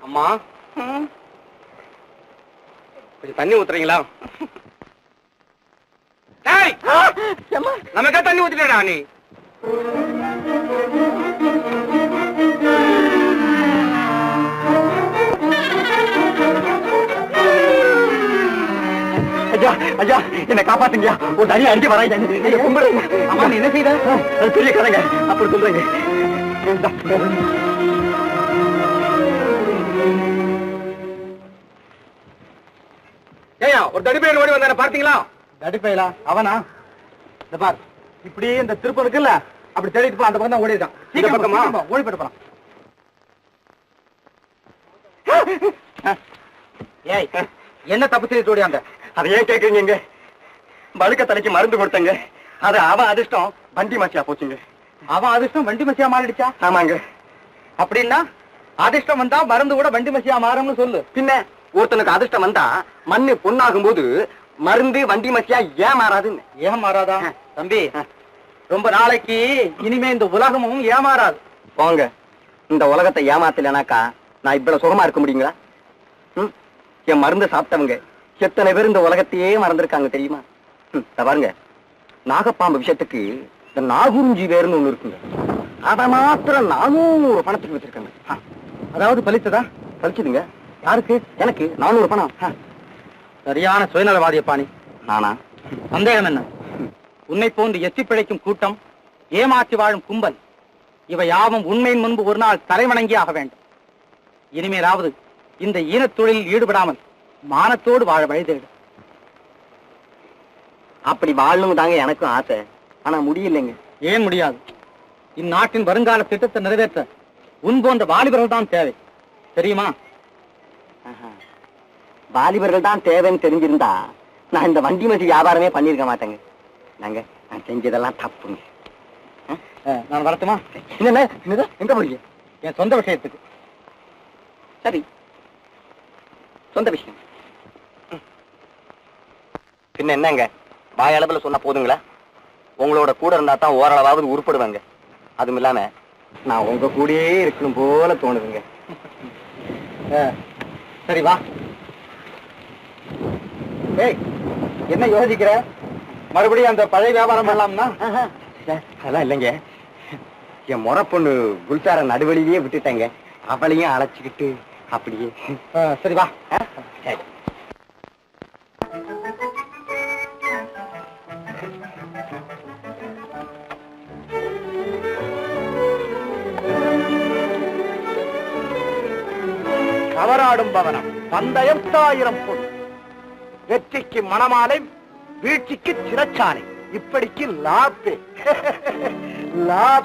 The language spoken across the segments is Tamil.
அம்மா கொஞ்சம் தண்ணி ஊத்துறீங்களா? நமக்கா தண்ணி ஊத்துட்டா நீ? ஐயா ஐயா என்ன காப்பாத்துங்க, ஒரு தனியா அடிக்க வராங்க. அம்மா நீ என்ன செய்த? அது பெரிய கதைங்க, அப்படி சொல்றீங்க. ஏயா ஒரு தடிப்பையன் ஓடி வந்தார பார்த்தீங்களா? தடிப்பையலா? அவனா? இந்த பார், இப்படி இந்த திருப்பம் இருக்குல்ல, அப்படி தேடிட்டு போ. அந்த பக்கம் தான் ஓடி இருக்கான். சீக்கிரம் பக்கமா ஓடி போட்டு போறான். ஏய் என்ன தப்பு செய்து ஓடியாந்த? அதை ஏன் கேக்குறீங்க? பழுக்க தலைக்கு மருந்து கொடுத்தங்க, அது அவன் அதிர்ஷ்டம் வண்டி மசியா போச்சுங்க. அவன் அதிர்ஷ்டம் வண்டி மசியா மாறிடுச்சா? ஆமாங்க. அப்படின்னா அதிர்ஷ்டம் வந்தா மருந்து கூட வண்டி மசியா மாறும்னு சொல்லு. பின்ன ஒருத்தனுக்கு அதிர்ஷ்டம் வந்தா மண்ணு பொண்ணாகும் போது மருந்து வண்டி மசியா ஏன் மாறாதுன்னு. ஏன் மாறாதா? தம்பி ரொம்ப நாளைக்கு இனிமே இந்த உலகமும் ஏமாறாது. போங்க, இந்த உலகத்தை ஏமாத்தலனாக்கா நான் இவ்வளவு சுகமா இருக்க முடியுங்களா? என் மருந்து சாப்பிட்டவங்க எத்தனை பேர் இந்த உலகத்தையே மறந்துருக்காங்க தெரியுமா? பாருங்க, நாகப்பாம்பு விஷயத்துக்கு இந்த நாகுருஞ்சி வேறுன்னு ஒண்ணு இருக்குங்க, அதை மாத்திரம் 400 பணத்துக்கு வச்சிருக்காங்க. அதாவது பலித்ததா? பலிச்சுதுங்க. யாருக்கு? எனக்கு 400 பணம். சரியான சுயநலவாதிய பாணி. நானா? சந்தேகம் என்ன? உன்னை போன்று எச்சி பிழைக்கும் கூட்டம், ஏமாற்றி வாழும் கும்பல், இவை யாவும் உண்மையின் முன்பு ஒரு நாள் தலைவணங்கி ஆக வேண்டும். இனிமேலாவது இந்த ஈனத் தொழிலில் ஈடுபடாமல் மானத்தோடு வாழ வழிதேடு. அப்படி வாழணும் தாங்க எனக்கும் ஆசை, ஆனா முடியலைங்க. ஏன் முடியாது? இந்நாட்டின் வருங்கால திட்டத்தை நிறைவேற்ற உன் போன்ற வாலிபர்கள் தான் தேவை, தெரியுமா? வாலிபர்கள் தான் தேவைன்னு தெரிஞ்சிருந்தா நான் இந்த வண்டி மசி வியாபாரமே பண்ணிருக்க மாட்டேங்க. நாங்க நான் செஞ்சதெல்லாம் தப்புங்க. நான் வரட்டுமா? எங்க போறீங்க? என் சொந்த விஷயத்துக்கு. சரி, சொந்த விஷயம். பின்ன என்னங்க, வாயளவுல சொன்னா போதுங்களா? உங்களோட கூட இருந்தா தான் ஓரளவாவது உருப்படுவாங்க. அதுவும் இல்லாம நான் உங்க கூடயே இருக்கணும் போல தோணுதுங்க. சரி வா. ஏய் என்ன யோசிக்கிற? மறுபடியும் அந்த பழைய வியாபாரம் பண்ணலாம்னா? அதெல்லாம் இல்லைங்க, என் முறை பொண்ணு குல்சார நடுவழியிலேயே விட்டுட்டேங்க, அவளையும் அழைச்சிக்கிட்டு அப்படியே. சரி வா. சரி. கவராடும் பவனம், பந்தயம் 1000 பொன், வெற்றிக்கு மணமாலை, வீழ்ச்சிக்கு சிறைச்சாலை, இப்படிக்கு லாப்பே.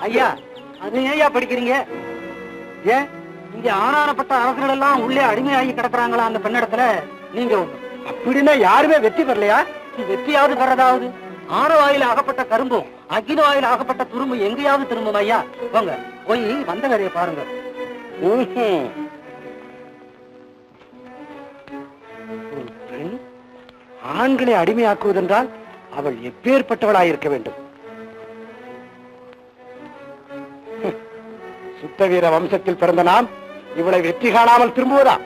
ஐயா அது ஏயா படிக்கிறீங்க? ஏன் இங்க ஆனானப்பட்ட அரசர்கள் எல்லாம் உள்ளே அடிமையாகி கிடக்குறாங்களா அந்த பெண்ணிடத்துல? நீங்க அப்படின்னா யாருமே வெற்றி பெறலையா? வெற்றியாவது பெறதாவது? ஆணவாயில் ஆகப்பட்ட கரும்பும் அகில வாயில் ஆகப்பட்ட துரும்பு எங்கேயாவது திரும்பும். ஐயா போங்க, போய் வந்த வேலையை பாருங்க. ஆண்களை அடிமையாக்குவதென்றால் அவள் எப்பேற்பட்டவளாயிருக்க வேண்டும்? சுத்த வீர வம்சத்தில் பிறந்த நாம் இவளை வெற்றி காணாமல் திரும்புவதா?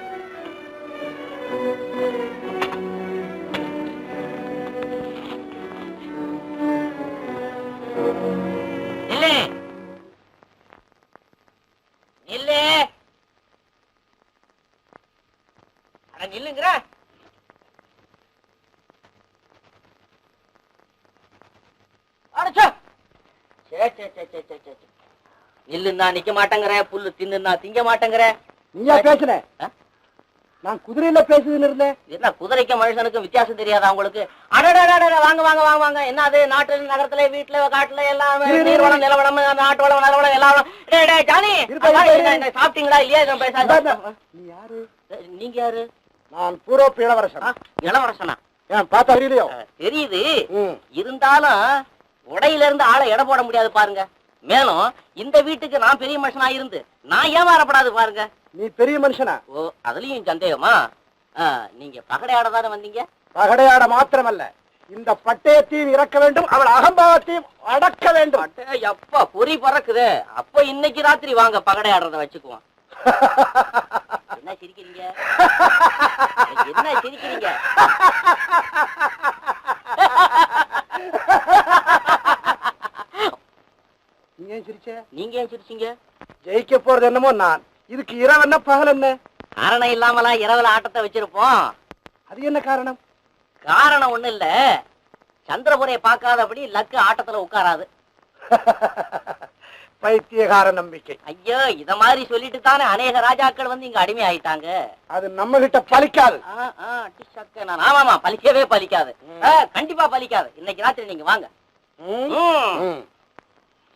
இல்லைங்கிற இல்லுன்னா நிக்க மாட்டேங்கிற, புல்லு தின்னுன்னா திங்க மாட்டேங்கிற. நீயா பேசுற? நான் குதிரையில பேசுதுன்னு இருந்தேன். என்ன குதிரைக்கும் மனுஷனுக்கும் வித்தியாசம் தெரியாதா உங்களுக்கு? அடடா வாங்க வாங்க வாங்க வாங்க. என்ன அது நாட்டு நகரத்துல வீட்டுல காட்டுல எல்லாம் நீர்வளம் நிலவளம் நாட்டு வளம் நிலவளம் எல்லாம். ஜானி சாப்பிட்டீங்களா இல்லையா? பேசாத. நீ யாரு? நீங்க யாரு? நான் பூரோப்பு இளவரசன். இளவரசனா? பார்த்தா தெரியலையோ? தெரியுது, இருந்தாலும் உடையில இருந்து ஆளை எடை போட முடியாது பாருங்க. மேலும் இந்த வீட்டுக்கு நான் பெரிய மனுஷனா இருந்து நான் ஏமாறப்படாது பாருங்க. நீ பெரிய மனுஷனா? ஓ, அதுலயும் சந்தேகமா? நீங்க பகடையாட தானே வந்தீங்க? பகடையாட மாத்திரமல்ல, இந்த பட்டயத்தையும் இறக்க வேண்டும், அவள் அகம்பாவத்தையும் அடக்க வேண்டும். எப்ப பொறி பறக்குது அப்ப இன்னைக்கு ராத்திரி வாங்க பகடையாடுறத வச்சுக்குவோம். என்ன சிரிக்கிறீங்க? என்ன சிரிக்கிறீங்க? நீங்க ஏன் சிரிச்ச? நீங்க ஏன் சிரிச்சீங்க? ஜெயிக்க போறது என்னமோ நான், இதுக்கு இரவு என்ன பகல் என்ன? காரணம் இல்லாமலாம் இரவுல ஆட்டத்தை வச்சிருப்போம். அது என்ன காரணம்? காரணம் ஒண்ணு இல்ல, சந்திரபுரையை பார்க்காதபடி லக்கு ஆட்டத்துல உட்காராது. பைத்தியகார நம்பிக்கை. ஐயோ, இத மாதிரி சொல்லிட்டு தானே அநேக ராஜாக்கள் வந்து இங்க அடிமை ஆயிட்டாங்க. அது நம்ம கிட்ட பலிக்காது. ஆமாமா, பலிக்கவே பலிக்காது. கண்டிப்பா பலிக்காது. இன்னைக்கு ராத்திரி நீங்க வாங்க.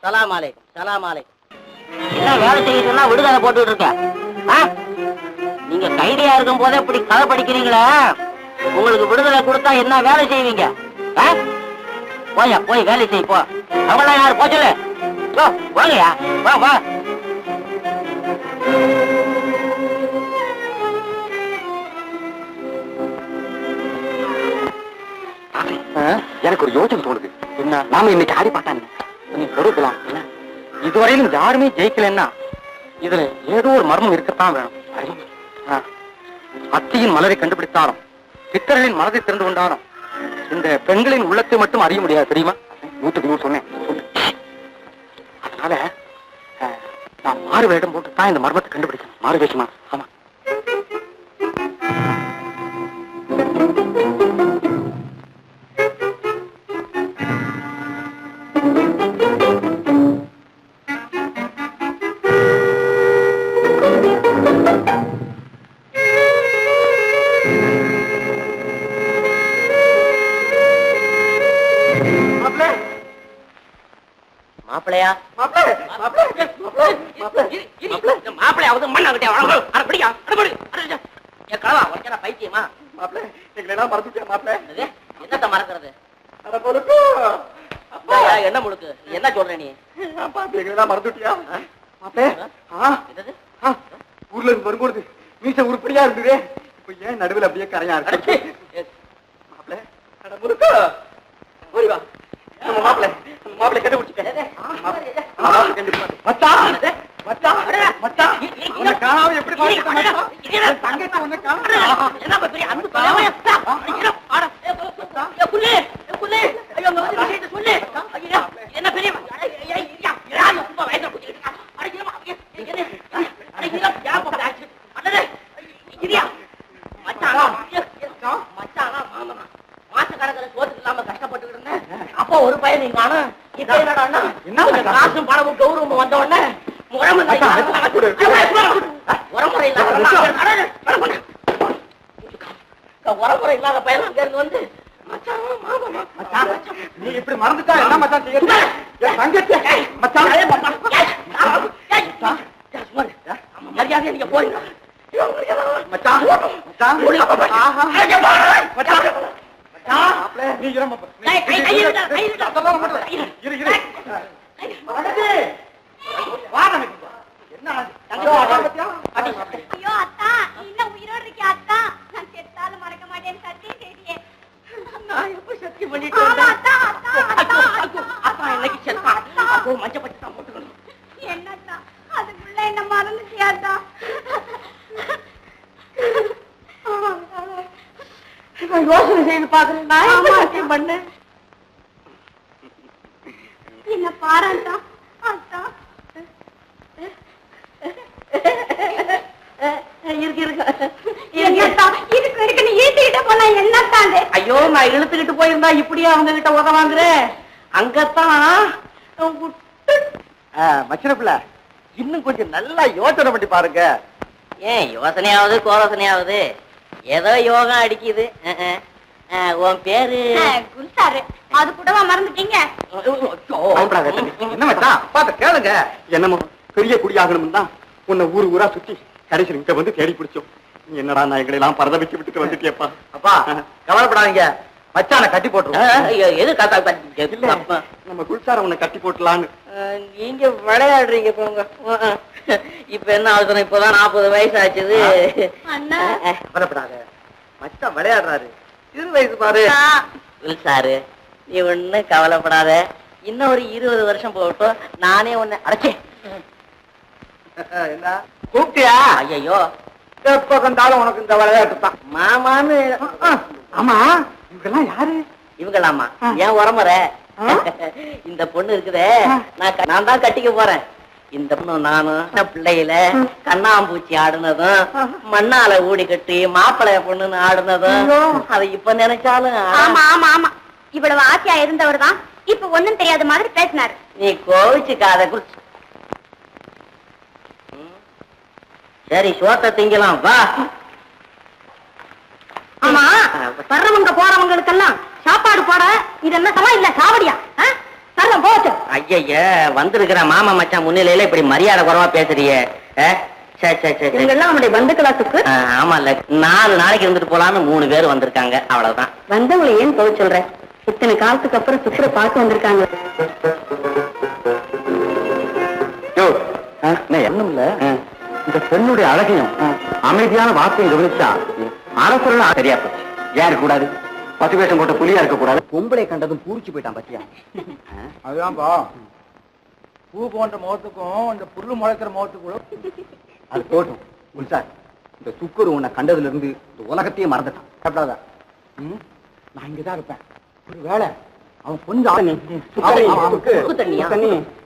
சலாம் அலைக்கும். சலாம் அலைக்கும். என்ன வேலை செய்யிட்டுனா விடுதலை போட்டுட்டு இருக்க? நீங்க கைதியா இருக்கும் போதே இப்படி கதை படிக்கிறீங்களே, உங்களுக்கு விடுதலை கொடுத்தா என்ன வேலை செய்வீங்க? போயா, போய் வேலை செய்ய போ. அவங்கள யாரு போச்சல? வாங்கயா, வா வா. எனக்கு ஒரு யோசனை தோணுது. என்ன? நாம இன்னைக்கு ஆடி பார்த்தாங்க கொடுக்கலாம். இதுவரையிலும் யாருமே ஜெயிக்கலன்னா இதுல ஏதோ ஒரு மர்மம் இருக்கத்தான் வேணும். அத்தியின் மலரை கண்டுபிடித்தாலும் சித்தர்களின் மனதை திறந்து கொண்டாலும் இந்த பெண்களின் உள்ளத்தை மட்டும் அறிய முடியாது, தெரியுமா? 100க்கு 100 சொன்னேன். அதனால நான் மாறு வேடம் போட்டு தான் இந்த மர்மத்தை கண்டுபிடிக்கணும். மாறு வேஷமா? ஆமா. மாப்பிளையா? மாப்பிளையாவது மண்ணாகிட்டே பைத்தியமா? என்னத்த மறக்கிறது? என்ன முழுக்கு? என்ன சொல்ற நீ? மறந்துட்டியா? ஊர்ல இருந்து வரும்போது மீச உருப்படியா இருந்தது, இப்ப ஏன் நடுவில் அப்படியே கரையா இருக்கு? மாப்பிள்ளை கண்டுபிடிச்சிட்டேன். காணாம எப்படி என்ன பெரிய ஒரு பையன் நீங்க காசும் பணமும் கௌரவம் வந்த உடனே உரமுறை இல்லாத பையன் அங்க இருந்து வந்து நீ இப்படி மறந்துட்டா என்ன மச்சான் செய்யறது? மரியாதையா நீங்க போறீங்க. என்னத்தா அதுக்குள்ள என்ன மறந்துட்டியாத்தா? யோசனை செய்து பாக்குறேன். பண்ணு என்ன பாராட்டா அத்தா? ஐயோ, நான் இழுத்துக்கிட்டு போயிருந்தா இப்படியே அவங்க கிட்ட உத வாங்குறேன். அங்கத்தான் மச்சன பிள்ளை, இன்னும் கொஞ்சம் நல்லா யோசனை பண்ணி பாருங்க. ஏன் யோசனையாவது கோரோசனையாவது ஏதோ யோகா அடிக்குது. உன் பேரு குல்சாரு. அது கூடவா மறந்துட்டீங்க? என்ன மச்சான் பாத்த கேளுங்க. என்னமோ பெரிய குடியாகணும் தான் உன்னை ஊரு ஊரா சுத்தி கடைசி இங்க வந்து தேடி பிடிச்சோம். என்னடா நான் எங்களை எல்லாம் பரத வச்சு விட்டுட்டு வந்துட்டியப்பா. அப்பா கவலைப்படாதீங்க, மச்சான கட்டி போட்டுருவோம். எது நம்ம குல்சார உன்னை கட்டி போட்டலான்னு. நீங்க விளையாடுறீங்க போங்க. இப்ப என்ன அவசரம்? இப்பதான் 40 வயசு ஆச்சுது. கவலைப்படாத, மச்சான் விளையாடுறாரு. 20 வயசு பாரு. சாரு, நீ ஒண்ணு கவலைப்படாத. இன்னும் ஒரு 20 வருஷம் போகட்டும், நானே உன்னை அடைச்சேன். என்ன கூப்பிட்டியா? ஐயோ எப்ப கண்டாலும் உனக்கு இந்த விளையாட்டு தான். மாமான்னு. ஆமா, இவங்கெல்லாம் யாரு? இவங்களாமா ஏன் உரமுறை. இந்த பொண்ணு இருக்குதே, நான் தான் கட்டிக்க போறேன். இந்த பொண்ணு நானும் பிள்ளையில கண்ணாம்பூச்சி ஆடுனதும், மண்ணால ஊடி கட்டி மாப்பிளைய பொண்ணுன்னு ஆடுனதும், அதை இப்ப நினைச்சாலும். ஆமா ஆமா ஆமா, இவ்வளவு ஆசையா இருந்தவர் தான் இப்ப ஒண்ணும் தெரியாத மாதிரி பேசினாரு. நீ கோவிச்சுக்காத குறிச்சு. சரி, சோத்த திங்கலாம் வா. ஆமா, வர்றவங்க போறவங்களுக்கெல்லாம் சாப்பாடு போட இது என்ன சமா இல்ல சாவடியா? சர்வம் போச்சு. ஐய, வந்திருக்கிற மாமா மச்சான் முன்னிலையில இப்படி மரியாதை குறைவா பேசுறியே. இவங்கெல்லாம் அவனுடைய பந்துக்களாத்துக்கு. ஆமால, 4 நாளைக்கு இருந்துட்டு போலான்னு 3 பேர் வந்திருக்காங்க, அவ்வளவுதான். வந்தவங்களை ஏன் போக சொல்ற? இத்தனை காலத்துக்கு அப்புறம் சுக்கர பார்க்க வந்திருக்காங்க. எண்ணம் இல்ல, இந்த பெண்ணுடைய அழகையும் அமைதியான வார்த்தையும் கவனிச்சா அரசர்கள் சரியா போச்சு. யாரு கூடாது, பசுவேஷம் போட்ட புலியா இருக்க கூடாது. பொம்பளை கண்டதும் பூரிச்சு போயிட்டான் பத்தியா. அதுதான்பா, பூ போன்ற முகத்துக்கும் இந்த புல்லு முளைக்கிற முகத்துக்கும் அது போட்டும். சார், இந்த சுக்கர் உன்னை கண்டதுல இருந்து இந்த உலகத்தையே மறந்துட்டான். சாப்பிடாதா? நான் இங்கதான் இருப்பேன். ஒரு வேலை அவன் கொஞ்சம்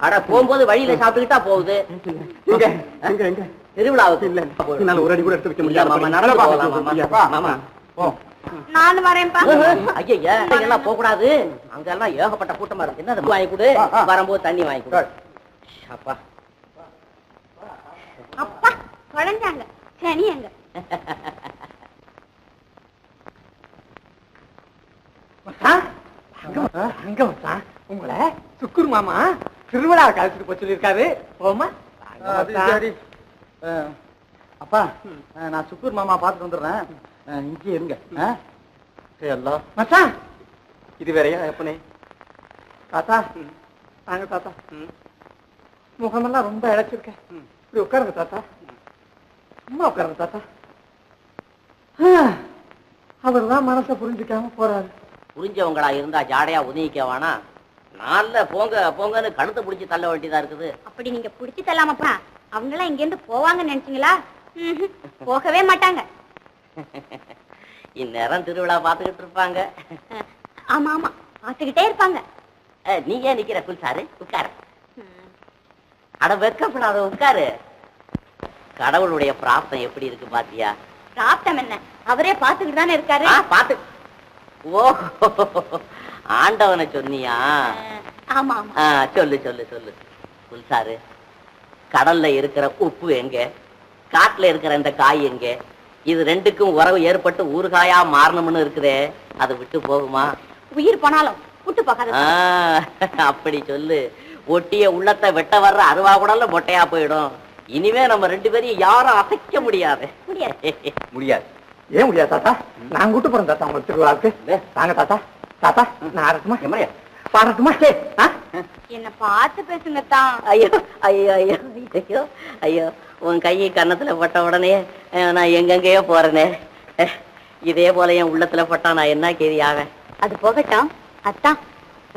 அட போகும்போது வழியில சாப்பிட்டுக்கிட்டா போகுது. திருவிழாவுக்கு இல்ல, ஒரு அடி கூட எடுத்து வைக்க முடியாது. நானும் வரேன்ப்பா. ஐயா, எல்லாம் போக கூடாது, அங்கெல்லாம் ஏகப்பட்ட கூட்டமா இருக்கு. என்ன வாங்கி கொடு, வரும்போது தண்ணி வாங்கி கொடு. அப்பா அப்பா குழஞ்சாங்க சனி எங்க? உங்களை சுக்குர் மாமா திருவிழா கழிச்சுட்டு போய் சொல்லியிருக்காரு. போமா? அப்பா, நான் சுக்குர் மாமா பார்த்துட்டு வந்துடுறேன். இங்கே இருங்க. மச்சான், இது வேறையா எப்பனே? தாத்தா, வாங்க தாத்தா. முகமெல்லாம் ரொம்ப இழைச்சிருக்கேன். இப்படி உட்காருங்க தாத்தா. சும்மா உட்காருங்க தாத்தா. அவர் தான் மனசை புரிஞ்சுக்காம போறாரு. புரிஞ்சவங்களா இருந்தா ஜாடையா உதவிக்கவானா? நான்ல போங்க போங்கன்னு கழுத்தை பிடிச்சி தள்ள வேண்டியதா இருக்குது. அப்படி நீங்க பிடிச்சி தள்ளாமப்பா அவங்க எல்லாம் இங்க இருந்து போவாங்கன்னு நினைச்சீங்களா? போகவே மாட்டாங்க. இந்நேரம் திருவிழா பாத்துக்கிட்டு இருப்பாங்க. ஆமா ஆமா, பாத்துக்கிட்டே இருப்பாங்க. நீ ஏன் நிக்கிற? குல்சாரு, உட்காரு. அட வெக்கப்படாத, உட்காரு. கடவுளுடைய பிராப்தம் எப்படி இருக்கு பாத்தியா? பிராப்தம் என்ன, அவரே பாத்துக்கிட்டு தானே இருக்காரு. பாத்து. ஓ, ஆண்டவனை சொன்னியா? ஆமா ஆமா. சொல்லு சொல்லு சொல்லு. குல்சாரு, கடல்ல இருக்கிற உப்பு எங்க, காட்டுல இருக்கிற இந்த காய் எங்க? இது ரெண்டுக்கும் உறவு ஏற்பட்டு ஊறுகாயா மாறணும்னு இருக்குதே, அது விட்டு போகுமா? உயிர் போனாலும் விட்டு போகாது. அப்படி சொல்லு. ஒட்டிய உள்ளத்தை வெட்ட வர்ற அருவா கூடல மொட்டையா போயிடும். இனிமே நம்ம 2 பேரையும் யாரும் அசைக்க முடியாது. முடியாது. ஏன் முடியாது தாத்தா? நான் கூட்டு போறேன் தாத்தா உங்களுக்கு திருவிழாவுக்கு. வாங்க தாத்தா. தாத்தா, நான் ஆரட்டுமா? எம்மையா பாரட்டுமா? என்ன பார்த்து பேசுங்க தான். ஐயோ ஐயோ ஐயோ ஐயோ ஐயோ, உன் கையை கன்னத்துல பட்ட உடனே நான் எங்கெங்கயோ போறேனே. இதே போல என் உள்ளத்துல பட்டா நான் என்ன கேதி ஆவேன்? அது போகட்டும். அத்தான்,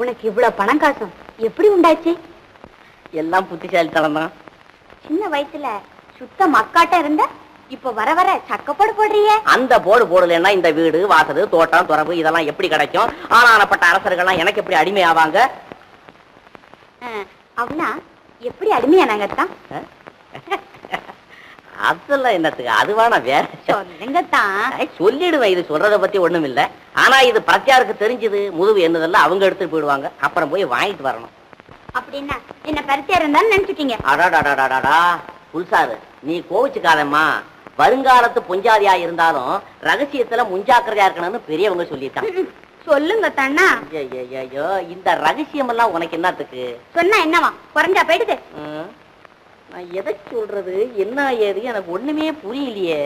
உனக்கு இவ்வளவு பணம் காசும் எப்படி உண்டாச்சு? எல்லாம் புத்திசாலித்தனம் தான். சின்ன வயசுல சுத்த மக்காட்ட இருந்த இப்ப வர வர சக்கப்போடு போடுறிய. அந்த போடு போடலன்னா இந்த வீடு வாசல் தோட்டம் துறவு இதெல்லாம் எப்படி கிடைக்கும்? ஆனானப்பட்ட அரசர்கள்லாம் எனக்கு எப்படி அடிமை ஆவாங்க? அவனா எப்படி அடிமையானாங்கத்தான்? அதெல்லாம் என்னத்துக்கு, அதுவான வேற சொல்லுங்கத்தான். சொல்லிடுவேன், இது சொல்றத பத்தி ஒண்ணும் இல்ல. ஆனா இது பிரச்சாருக்கு தெரிஞ்சது முதுகு என்னதெல்லாம் அவங்க எடுத்துட்டு போயிடுவாங்க. அப்புறம் போய் வாங்கிட்டு வரணும். அப்படின்னா என்ன பரிச்சை இருந்தான்னு நினைச்சுட்டீங்க? அடாடாடாடாடா புல்சாரு, நீ கோவிச்சுக்காதம்மா. வருங்காலத்து பொஞ்சாதியா இருந்தாலும் ரகசியத்துல முன்ஜாக்கிரதையா இருக்கணும்னு பெரியவங்க சொல்லிட்டாங்க. சொல்லுங்க தண்ணா. ஐயோ, இந்த ரகசியம் எல்லாம் உனக்கு என்னத்துக்கு? சொன்னா என்னவா குறைஞ்சா போயிடுது? நான் எதை சொல்றது என்ன ஏது எனக்கு ஒண்ணுமே புரியலையே.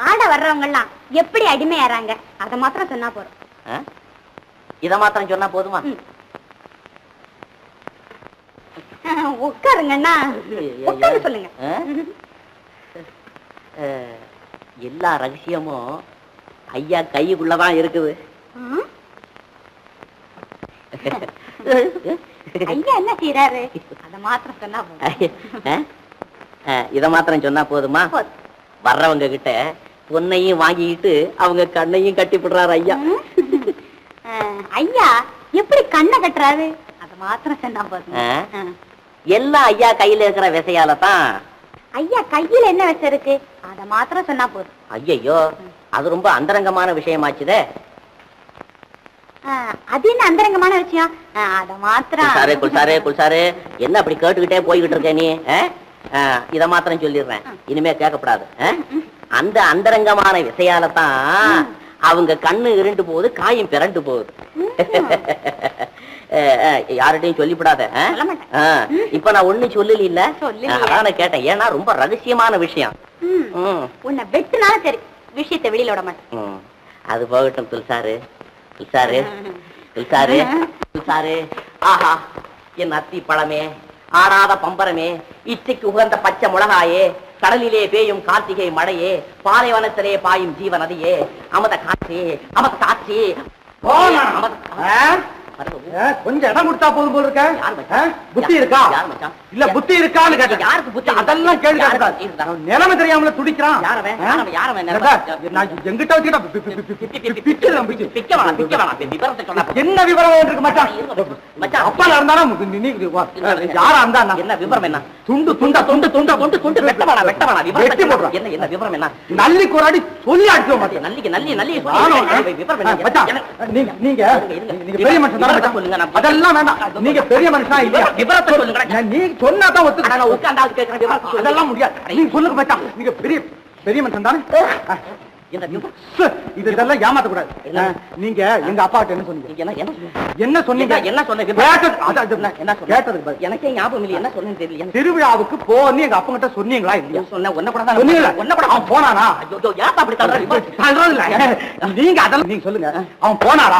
ஆட வர்றவங்க எல்லாம் எப்படி அடிமையாறாங்க அத மாத்திரம் சொன்னா போறோம். இத மாத்திரம் சொன்னா போதுமா? உட்காருங்கண்ணா, உட்காரு சொல்லுங்க. எல்லா ரகசியமும் ஐயா கைக்குள்ளதான் இருக்குது. ஐயா என்ன செய்யறாரு அத மாத்திரம் சொன்னா போதும். இத மாத்திரம் சொன்னா போதுமா? வர்றவங்க கிட்ட பொன்னையும் வாங்கிட்டு அவங்க கண்ணையும் கட்டி விடுறாரு ஐயா. ஐயா எப்படி கண்ணை கட்டுறாரு? அத மாத்திரம் சொன்னா போதும். எல்லாம் ஐயா கையில இருக்கிற விசையால தான். ஐயா கையில என்ன விஷம் இருக்கு? அத மாத்திரம் சொன்னா போதும். ஐயோ, அது ரொம்ப அந்தரங்கமான விஷயமாச்சுதே. அது என்ன அந்தரங்கமான விஷயம்? அத மாத்திரம். குல்சாரே என்ன அப்படி கேட்டுக்கிட்டே போய்கிட்டு இருக்க நீ? இத மாத்திரம் சொல்லிடுறேன், இனிமே கேட்கப்படாது. அந்த அந்தரங்கமான விஷயால தான் அவங்க கண்ணு இருண்டு போகுது, காயும் பிறண்டு போகுது. யார்கிட்டையும் சொல்லிவிடாத. இப்ப நான் ஒண்ணு சொல்லல, அதான் கேட்டேன். ஏன்னா ரொம்ப ரகசியமான விஷயம். உன்னை வெட்டுனாலும் சரி, விஷயத்தை வெளியில விட மாட்டேன். அது போகட்டும் துல்சாரு. ஆஹா, என் அத்தி பழமே, ஆடாத பம்பரமே, இச்சைக்கு உகந்த பச்சை மிளகாயே, கடலிலே பேயும் கார்த்திகை மழையே, பாலைவனத்திலே பாயும் ஜீவநதியே, அமத காட்சி கொஞ்சம் இடம் கொடுத்தா போதும் போல இருக்க. புத்தி இருக்கா? இல்ல புத்தி இருக்கான்னு கேட்டேன். யாருக்கு புத்தி? அதெல்லாம் கேள்வி நிலைமை தெரியாமல துடிக்கிறான். எங்கிட்ட என்ன விவரம் இருக்கு மச்சான்? அப்பா இருந்தாலும் யாரா இருந்தா என்ன விவரம்? என்ன துண்டு துண்டா துண்டு துண்டா துண்டு துண்டு வெட்டி போடுறான். என்ன விவரம்? என்ன நல்லி கோராடி சொல்லி அடிச்சோம். நல்லிக்கு நல்லி நீங்க பெரிய மனுஷன் அதெல்லாம் வேண்டாம். நீங்க பெரிய மனுஷனா இல்லையா? விவரத்தை சொல்லுங்க. நீ சொன்னாதான் அதெல்லாம் முடியாது. நீங்க சொல்லுங்க மச்சான், நீங்க பெரிய மனுஷன் தானே? இதெல்லாம் ஏமாத்த கூடாது. நீங்க எங்க அப்பா கிட்ட என்ன சொன்னீங்க? எனக்கே ஞாபகம் இல்லை. என்ன சொன்னேன்னு தெரியல. திருவிழாவுக்கு போன்னு எங்க அப்பா கிட்ட சொன்னீங்களா? இல்லையா? அவன் போனானா? நீங்க அதெல்லாம் நீங்க சொல்லுங்க. அவன் போனாரா?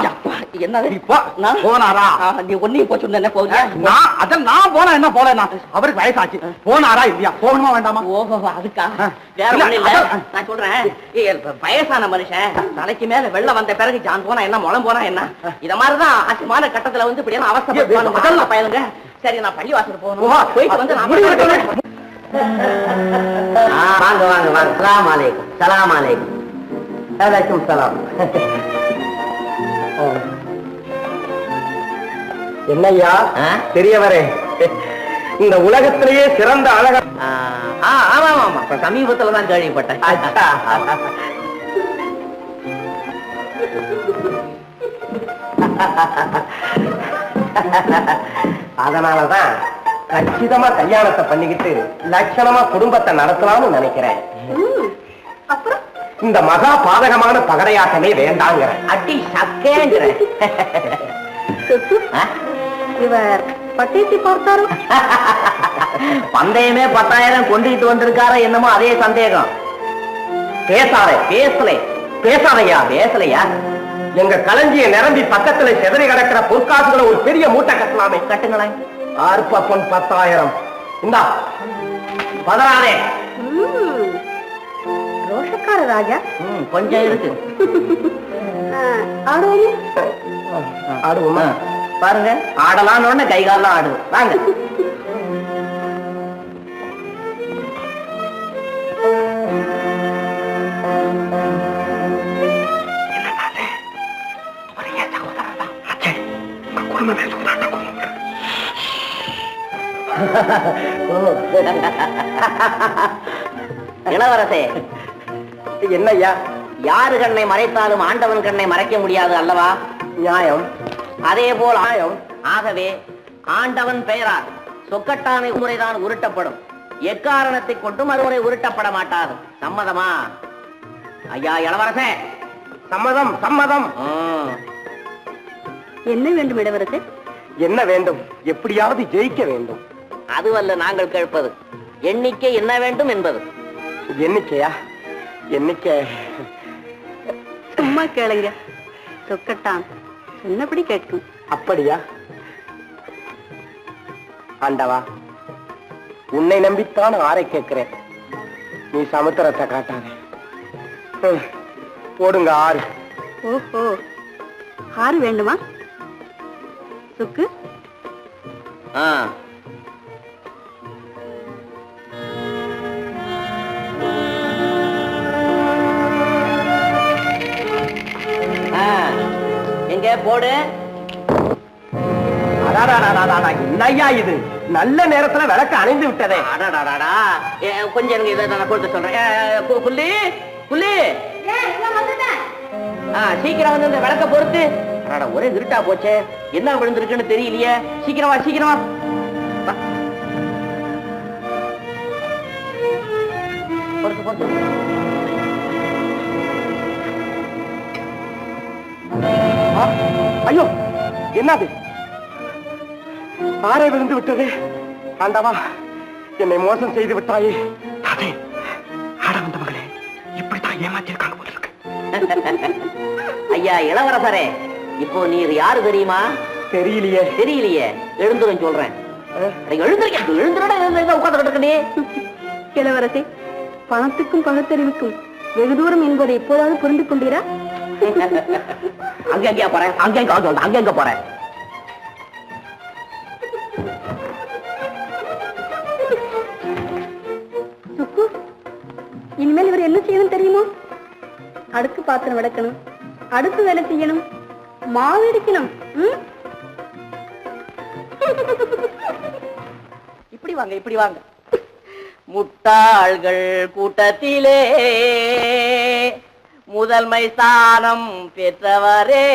என்ன போனாரா? நீ ஒன்னையும் போச்சு என்ன போகுது? நான் போனா என்ன போல? அவருக்கு வயசாச்சு. போனாரா இல்லையா? போகணுமா வேண்டாமா? ஓஹோ, அதுக்கா? வேற ஒண்ணு இல்ல. நான் சொல்றேன், வயசான மனுஷன் தலைக்கு மேல வெள்ளம் வந்த பிறகு ஜான் போனா என்ன, முளம் போனா என்ன, இத மாதிரிதான் அச்சமான கட்டத்துல வந்து இப்படி அவசரம் பயனுங்க. சரி, நான் பள்ளி வாசல் போகணும். போயிட்டு வந்து வாங்க வாங்க வாங்க. சலாம் அலைக்கும். சலாம் அலைக்கும். அலைக்கும் சலாம். என்னையா பெரியவரே, இந்த உலகத்திலேயே சிறந்த அழக. ஆமா ஆமா, சமீபத்துலதான் கேள்விப்பட்டேன். அதனாலதான் கச்சிதமா கல்யாணத்தை பண்ணிக்கிட்டு லட்சணமா குடும்பத்தை நடத்தலாம்னு நினைக்கிறேன். அப்புறம் இந்த மகா பாதகமான பகடையாட்டமே வேண்டாங்க. அடி சக்கேங்கிற இவர் பட்டேசி பார்த்தாரு. பந்தயமே 10,000 கொண்டுகிட்டு வந்திருக்காரா என்னமோ அதே சந்தேகம். பேசாதையா பேசலையா? எங்க களஞ்சிய நிரம்பி பக்கத்துல செதறி கிடக்கிற பொற்காசுகளை ஒரு பெரிய மூட்டை கட்டலாமே. கட்டுங்களேன். ஆர்ப்ப பொன் 10,000. இந்தா, பதறாதே. ரோஷக்கார ராஜா. கொஞ்சம் இருக்கு. ஆடுவோமா? பாருங்க, ஆடலான்னு கை காலம் ஆடுது. வாங்க. இளவரசே, என்னய்யா? யாரு கண்ணை மறைத்தாலும் ஆண்டவன் கண்ணை மறைக்க முடியாது அல்லவா? நியாயம். அதே போல் ஆயம். ஆகவே ஆண்டவன் பெயரால் சொக்கட்டானை முறைதான் உருட்டப்படும். எக்காரணத்தை கொண்டு மறுமுறை உருட்டப்பட மாட்டாது. சம்மதமா? ஐயா இளவரசே. சம்மதம் சம்மதம். என்ன வேண்டும் இளவரசே? என்ன வேண்டும்? எப்படியாவது ஜெயிக்க வேண்டும். அதுவல்ல நாங்கள் கேட்பது. எண்ணிக்கை என்ன வேண்டும் என்பது. எண்ணிக்கையா? எண்ணிக்கை சும்மா கேளுங்க. சொக்கட்டான் சொன்னபடி கேட்கும். அப்படியா? ஆண்டவா, உன்னை நம்பித்தான் ஆரை கேட்கிறேன். நீ சமுத்திரத்தை காட்டாதே. போடுங்க 6. ஓஹோ, 6 வேண்டுமா? சுக்கு. போடு. என்னையா இது நல்ல நேரத்துல விளக்கு அணைந்து விட்டதே. அடாடாடா கொஞ்சம் எனக்கு இதை நான் கொடுத்து சொல்றேன். புள்ளி புள்ளி சீக்கிரம் வந்து இந்த விளக்க பொறுத்து. ஒரே இருட்டா போச்சே, என்ன விழுந்திருக்குன்னு தெரியலையே. சீக்கிரமா சீக்கிரமா பொறுத்து பொறுத்து. ஐயோ என்னது ஆரை விழுந்து விட்டது. ஆண்டவா என்னை மோசம் செய்து விட்டாயே. தாத்தே ஆட வந்த மகளே இப்படித்தான் ஏமாத்திருக்காங்க போல இருக்கு. ஐயா இளவரசரே, இப்போ நீர் யாரு தெரியுமா? தெரியலையே. தெரியலையே, எழுந்துரும் சொல்றேன். எழுந்துருக்க உட்கார்ந்து நீ. இளவரசே, பணத்துக்கும் பகுத்தறிவுக்கும் வெகு தூரம் என்பதை எப்போதாவது புரிந்து கொண்டீரா? அங்க போறேன், அங்க போறேன். சுக்கு, இனிமேல் இவர் என்ன செய்யணும் தெரியுமோ? அடுக்கு பாத்திரம் விளக்கணும், அடுப்பு வேலை செய்யணும், மாவு இடிக்கணும். இப்படி வாங்க, இப்படி வாங்க. முட்டாள்கள் கூட்டத்திலே முதன்மை ஸ்தானம் பெற்றவரே,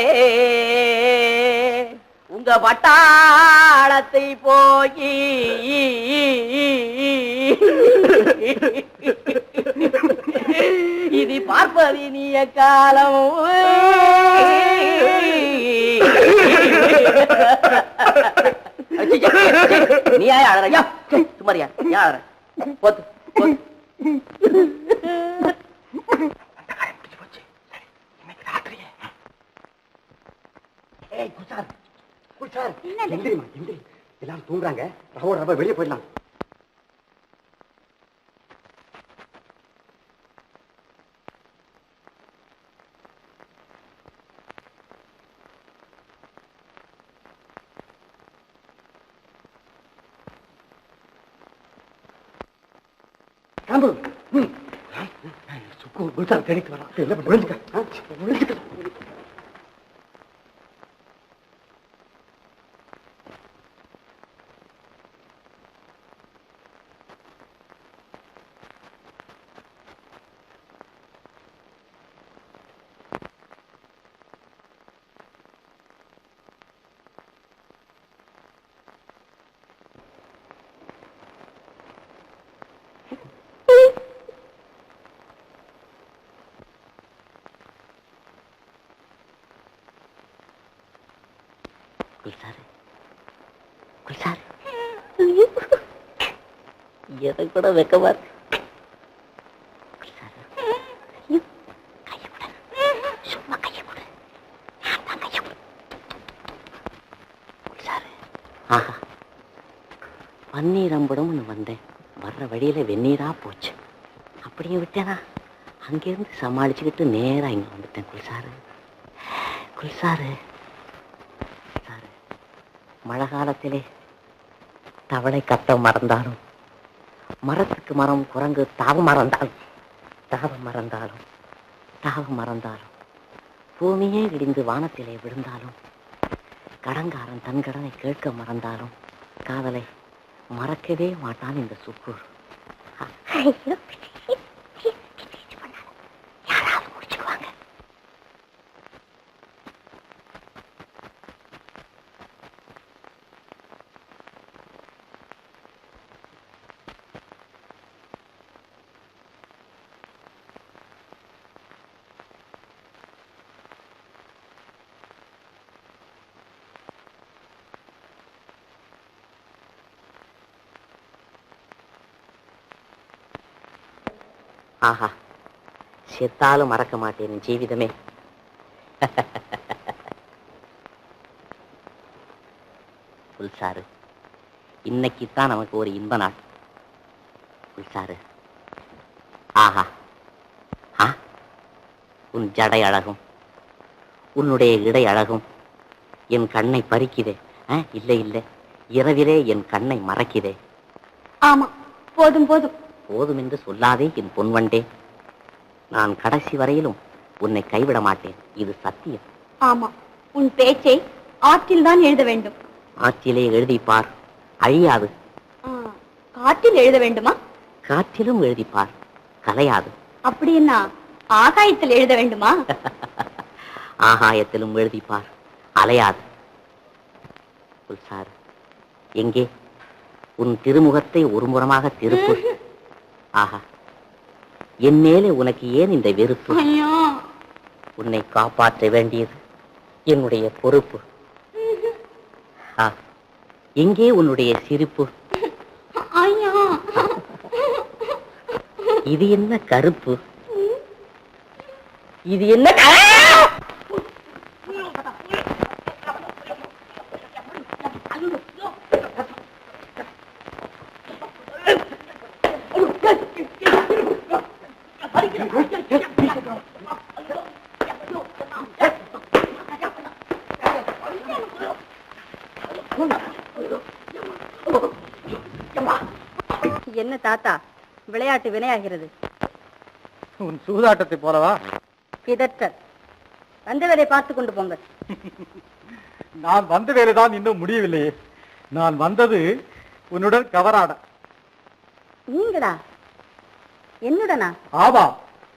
உங்க பட்டாளத்தை போய் இது பார்ப்பது நீய காலம். நீ யார் அழறையா? சுமாரியா யார் போத்து எல்லாம் தூங்குறாங்க. வெளியே போயிடலாம். தேடிட்டு வரலாம். என்ன பண்ண எதை கூட வைக்கவா? பன்னீரம்படம்னு வந்தேன், வர்ற வழியில வெந்நீரா போச்சு. அப்படியே விட்டேனா அங்கிருந்து சமாளிச்சுக்கிட்டு நேரா இங்க வந்துட்டேன். குல்சாரு குல்சாரு குல்சாரு, மழை காலத்திலே தவளை கத்த மறந்தாலும், மரத்துக்கு மரம் குரங்கு தாவம் மறந்தாலும், பூமியே இடிந்து வானத்திலே விழுந்தாலும், கடங்காரன் தன் கடனை கேட்க மறந்தாலும் காதலை மறக்கவே மாட்டான் இந்த சுக்கூர். யாராவது முடிச்சுக்குவாங்க. ஆஹா, செத்தாலும் மறக்க மாட்டேன் ஜீவிதமே. குல்சாரு, இன்னைக்குத்தான் நமக்கு ஒரு இன்ப நாள். குல்சாரு, ஆஹா, உன் ஜடை அழகும் உன்னுடைய இடை அழகும் என் கண்ணை பறிக்குதே. இல்லை இல்லை, இரவிலே என் கண்ணை மறக்குதே. ஆமா, போதும் போதும் போதும் என்று சொல்லாதே என் பொன்வண்டே. நான் கடைசி வரையிலும் உன்னை கைவிட மாட்டேன், இது சத்தியம். ஆமா, உன் பேச்சை ஆற்றில் தான் எழுத வேண்டும். ஆற்றிலே எழுதிப்பார், அழியாது. காற்றில் எழுத வேண்டுமா? காற்றிலும் எழுதிப்பார், கலையாது. அப்படின்னா ஆகாயத்தில் எழுத வேண்டுமா? ஆகாயத்திலும் எழுதிப்பார், அலையாது. சார், எங்கே உன் திருமுகத்தை ஒரு முறமாக திருப்பு. ஆஹா, என் மேலே உனக்கு ஏன் இந்த வெறுப்பு? உன்னை காப்பாற்ற வேண்டியது என்னுடைய பொறுப்பு. எங்கே உன்னுடைய சிரிப்பு? இது என்ன கருப்பு? இது என்ன என்ன தாத்தா, விளையாட்டு வினையாகிறது. உன் சூதாட்டத்தை போலவா? இதற்ற வந்த வேலை பார்த்து கொண்டு போங்க. நான் வந்த வேலைதான் இன்னும் முடியவில்லையே. நான் வந்தது உன்னுடன் கவராட. நீங்களா? என்னுடனா? ஆமா,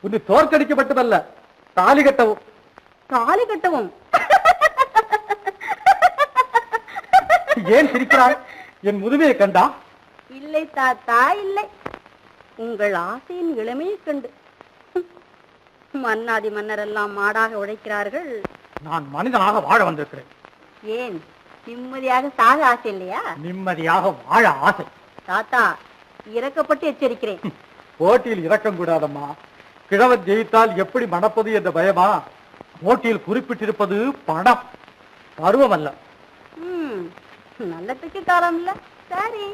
உன்னை தோற்கடிக்கப்பட்டதல்ல, தாலி கட்டவும். தாலி கட்டவும்? ஏன் சிரிக்கிறாய்? என் முதுமையை கண்டா? இல்லை தாத்தா, இல்லை. உங்கள் ஆசையின் இளமையை கண்டு. மன்னாதி மன்னர் எல்லாம் மாடாக உழைக்கிறார்கள், நான் மனிதனாக வாழ வந்திருக்கிறேன். ஏன் நிம்மதியாக சாக ஆசை இல்லையா? நிம்மதியாக வாழ ஆசை. தாத்தா, இறக்கப்பட்டு எச்சரிக்கிறேன். போட்டியில் இறக்கம் கூடாதம்மா. கிழவன் ஜெயித்தால் எப்படி மணப்பது என்ற பயமா? போட்டியில் குறிப்பிட்டிருப்பது பணம், பருவம் அல்ல. நல்லதுக்கு காலம் இல்ல. சரி,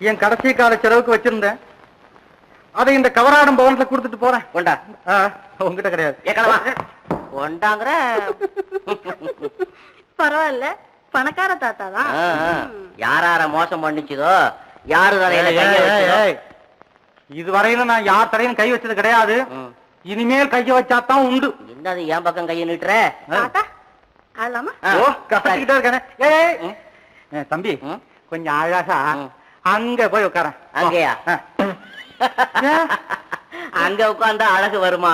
என் கடைசி கால செலவுக்கு வச்சிருந்தேன். அதை இந்த கவராடம் பவனத்துல கொடுத்துட்டு போறேன். கொண்டா. உங்ககிட்ட கிடையாது. கொண்டாங்கிற பரவாயில்ல, பணக்கார தாத்தா தான். யார மோசம் பண்ணிச்சுதோ, யாரு தலையில கைய வச்சதோ. இதுவரையில நான் யார் தலையும் கை வச்சது கிடையாது. இனிமேல் கைய வச்சாதான் உண்டு. என்னது என் பக்கம் கையை நீட்டுற? தாத்தா, ஆளாமா? கத்திக்கிட்டே இருக்கானே. தம்பி, கொஞ்சம் அழகா அங்க போய் உட்காரன். அங்கயா? அங்க உட்கார்ந்தா அழகு வருமா?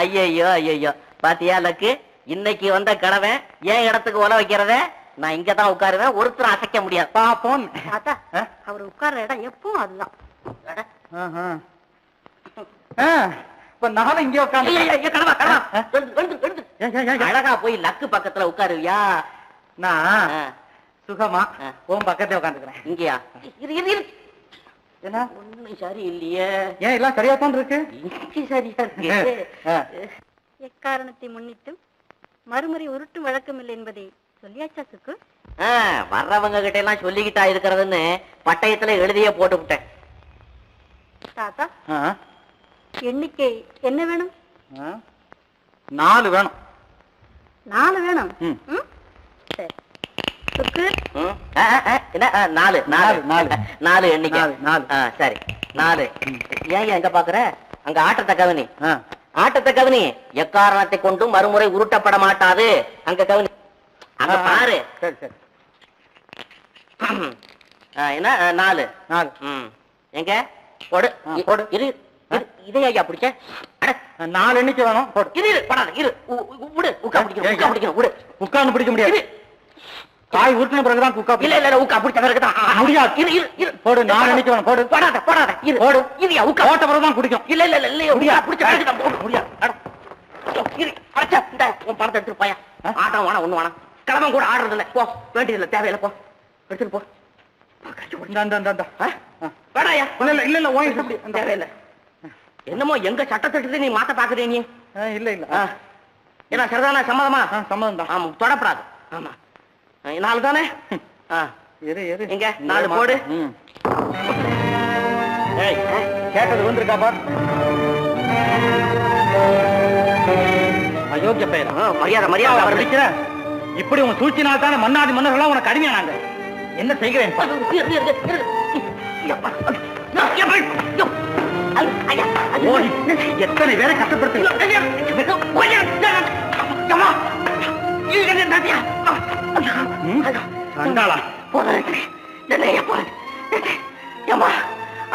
ஐயோ ஐயோ, பாத்தியா லக்கு, இன்னைக்கு வந்த கடவை ஏன் இடத்துக்கு உல வைக்கிறத? நான் இங்கதான் உட்காருவேன், ஒருத்தர் அசைக்க முடியாது. பாப்போம். தாத்தா, அவர் உட்கார்ற இடம் எப்பவும் அதுதான். இப்ப நானும் இங்கே உட்காந்து அழகா போய் லக்கு பக்கத்துல உட்காருவியா? நான் சுகமா உன் பக்கத்துல உட்காந்துக்கிறேன். இங்கயா? என்ன ஒண்ணும் சரி இல்லையே. ஏன் எல்லாம் சரியா தான் இருக்கு? இங்க சரியா இருக்கு. எக்காரணத்தை முன்னிட்டும் மறுமுறை உருட்டும் வழக்கம் இல்லை என்பதை சொல்லியாச்சா சுக்கு? வர்றவங்க கிட்ட எல்லாம் சொல்லிக்கிட்டா இருக்கிறதுன்னு பட்டயத்துல எழுதியே போட்டு விட்டேன். தாத்தா, எண்ணிக்கை என்ன வேணும்? 4 வேணும். 4 வேணும். சரி சுக்கு, என்ன 4 எண்ணிக்கை? சரி 4. ஏன் எங்க பாக்குற? அங்க ஆட்டத்தை கவனி, ஆட்டத்தை கவனி. எக்காரணத்தை கொண்டும் மறுமுறை உருட்டப்பட மாட்டாது. அங்க கவனி, அங்க பாரு. சரி சரி. என்ன 4? எங்க போடு போடு. இரு, இதே ஐயா பிடிச்ச 4 எண்ணிக்கை வேணும். போடு. இரு படாத, இரு விடு. உட்கா பிடிக்கணும், விடு. உட்கார்ந்து பிடிக்க முடியாது. காய் உருட்டின பிறகுதான் உட்கா. இல்ல உட்கா பிடிச்ச பிறகுதான் முடியாது. இரு போடு. 4 எண்ணிக்கை வேணும். போடு. படாத இரு. போடு. இரியா, உட்கா போட்ட பிறகுதான் குடிக்கும். இல்ல உட்கா பிடிச்ச பிறகுதான் போடு. முடியாது. இரு, அடச்சா இந்த உன் பணத்தை எடுத்துட்டு போயா. ஆட்டம் வேணாம், ஒண்ணு வேணாம். கிளம்ப கூட ஆடுறது இல்ல. போ, வேண்டியதில்லை, தேவையில்லை. போ, எடுத்துட்டு போ. வேணாயா? இல்ல தேவையில்லை. என்னமோ எங்க சட்டத்திட்டத்தை நீ மாத்த பாக்குறே நீ? இல்ல ஏன்னா சரிதானா? சம்மதமா? சம்மதம் தான். ஆமா, தொடப்படாது. ஆமா, 4 தானே? எங்க 4 போடு. கேட்டது வந்திருக்கா பார். அயோக்கிய பெயர். மரியாதை அடிக்கிற. இப்படி உங்க சூழ்ச்சினால் தானே மன்னாதி மன்னர்கள்லாம் உனக்கு அடிமையானாங்க. என்ன செய்கிறேன்? எத்தனை பேரை கஷ்டப்படுத்து.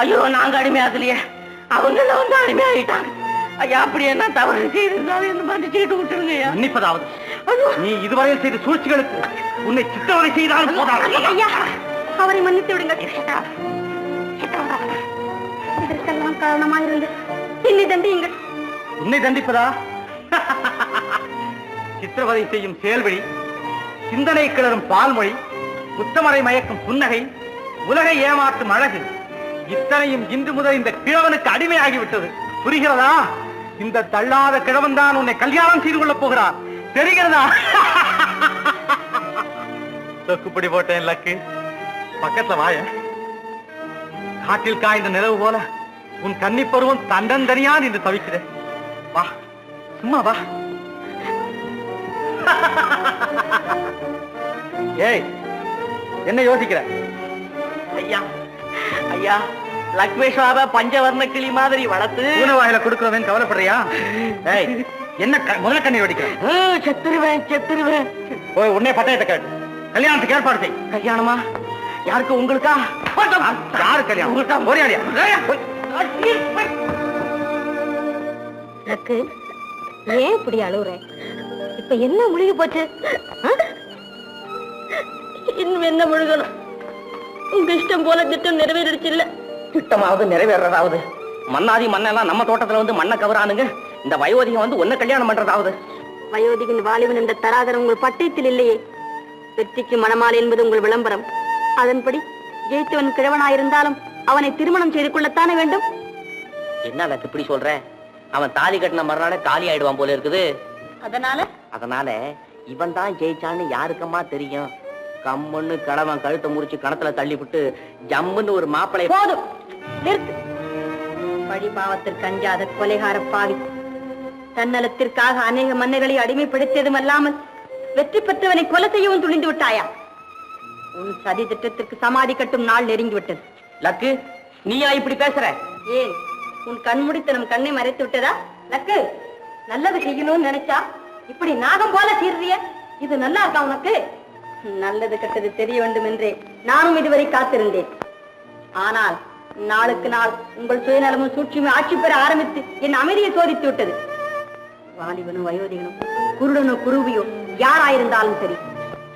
ஐயோ நாங்க அடிமையாகலையே, அவங்க வந்து அடிமையாகிட்டாங்க. ஐயா அப்படி என்ன தவறு செய்திருந்தாலும் என்ன மன்னிச்சுட்டு விட்டுருங்க. மன்னிப்பதாவது நீ இதுவரையில் செய்த சூழ்ச்சிகளுக்கு உன்னை சித்திரவதை செய்தாலும் போதாது. ஐயா அவரை மன்னித்து விடுங்க. இதற்கெல்லாம் காரணமாயிருந்து என்னை தண்டியுங்கள். உன்னை தண்டிப்பதா? சித்திரவதை செய்யும் செயல்வழி, சிந்தனை கிளறும் பால்மொழி, குத்தமறை மயக்கும் புன்னகை, உலகை ஏமாற்றும் அழகு, இத்தனையும் இன்று முதல் இந்த கிழவனுக்கு அடிமையாகிவிட்டது. புரிகிறதா? இந்த தள்ளாத கிழவன் தான் உன்னை கல்யாணம் செய்து கொள்ளப் போகிறார். தெரிகிறதா? தொக்குப்படி போட்டேன் லக்கு. பக்கத்துல வாய. காட்டில் காய்ந்த நிலவு போல உன் கன்னி பருவம் தண்டந்தனியா நின்று தவிக்கிறேன். வா, சும்மா வா. ஏய், என்ன யோசிக்கிற? ஐயா ஐயா, லக்ஷ்மேஸ்வர பஞ்சவர்ண கிளி மாதிரி வளர்த்து வாயில கொடுக்கிறவன் கவலைப்படுறியா? ஏய், என்ன முதல்ல கண்ணை வெடிக்கிற? செத்துருவேன் செத்துருவேன். போய் உடனே பட்டயத்தை கேட்டு கல்யாணத்துக்கு ஏற்பாடு செய். கல்யாணமா? யாருக்கு? உங்களுக்கா? யாரு கல்யாணம்? உங்களுக்கா? போறியாடியா? எனக்கு ஏன் இப்படி அழுகுற? இப்ப என்ன முழுகி போச்சு? இன்னும் என்ன முழுகணும்? உங்க இஷ்டம் போல திட்டம் நிறைவேறிடுச்சு இல்ல? திட்டமாவது நிறைவேறதாவது, மண்ணாதி மண்ணெல்லாம் நம்ம தோட்டத்துல வந்து மண்ணை கவரானுங்க. இந்த வயோதிகம் வந்து ஒன்ன கல்யாணம் பண்றதாவது. வயோதிகன் வாலிபன் என்ற தராதரம் உங்கள் பட்டயத்தில் இல்லையே. வெற்றிக்கு மணமாலை என்பது உங்கள் விளம்பரம். அதன்படி ஜெயித்தவன் கிழவனாயிருந்தாலும் அவனை திருமணம் செய்து கொள்ளத்தானே வேண்டும். என்ன இப்படி சொல்ற? அவன் தாலி கட்டின மறுநாளே காலி ஆயிடுவான் போல இருக்குது. அதனால இவன் தான் ஜெயிச்சான்னு யாருக்கம்மா தெரியும்? கம்முன்னு கடவன் கழுத்தை முறிச்சு கணத்துல தள்ளி விட்டு ஜம்முன்னு ஒரு மாப்பிளை. போதும், நிறுத்து. பழி பாவத்திற்கு அஞ்சாத கொலைகார பாவி, தன்னலத்திற்காக அநேக மன்னர்களை அடிமைப்படுத்தியதும் அல்லாமல் வெற்றி பெற்றவனை கொலை செய்யவும் துணிந்து விட்டாயா? உன் சதி திட்டத்திற்கு சமாதி கட்டும் நாள் நெருங்கி விட்டது. லக்கு, நீயா இப்படி பேசுற? ஏன், உன் கண்முடித்து நம் கண்ணை மறைத்து விட்டதா? லக்கு, நல்லது செய்யணும்னு நினைச்சா இப்படி நாகம் போல சீர்றிய. இது நல்லா இருக்கா உனக்கு? நல்லது கெட்டது தெரிய வேண்டும் என்றே நானும் இதுவரை காத்திருந்தேன். ஆனால் நாளுக்கு நாள் உங்கள் சுயநலமும் சூழ்ச்சியும் ஆட்சி பெற ஆரம்பித்து என் அமைதியை சோதித்து விட்டது. வாலிபனும் வயோதிகனும் குருடனோ குருவியோ யாராயிருந்தாலும் சரி,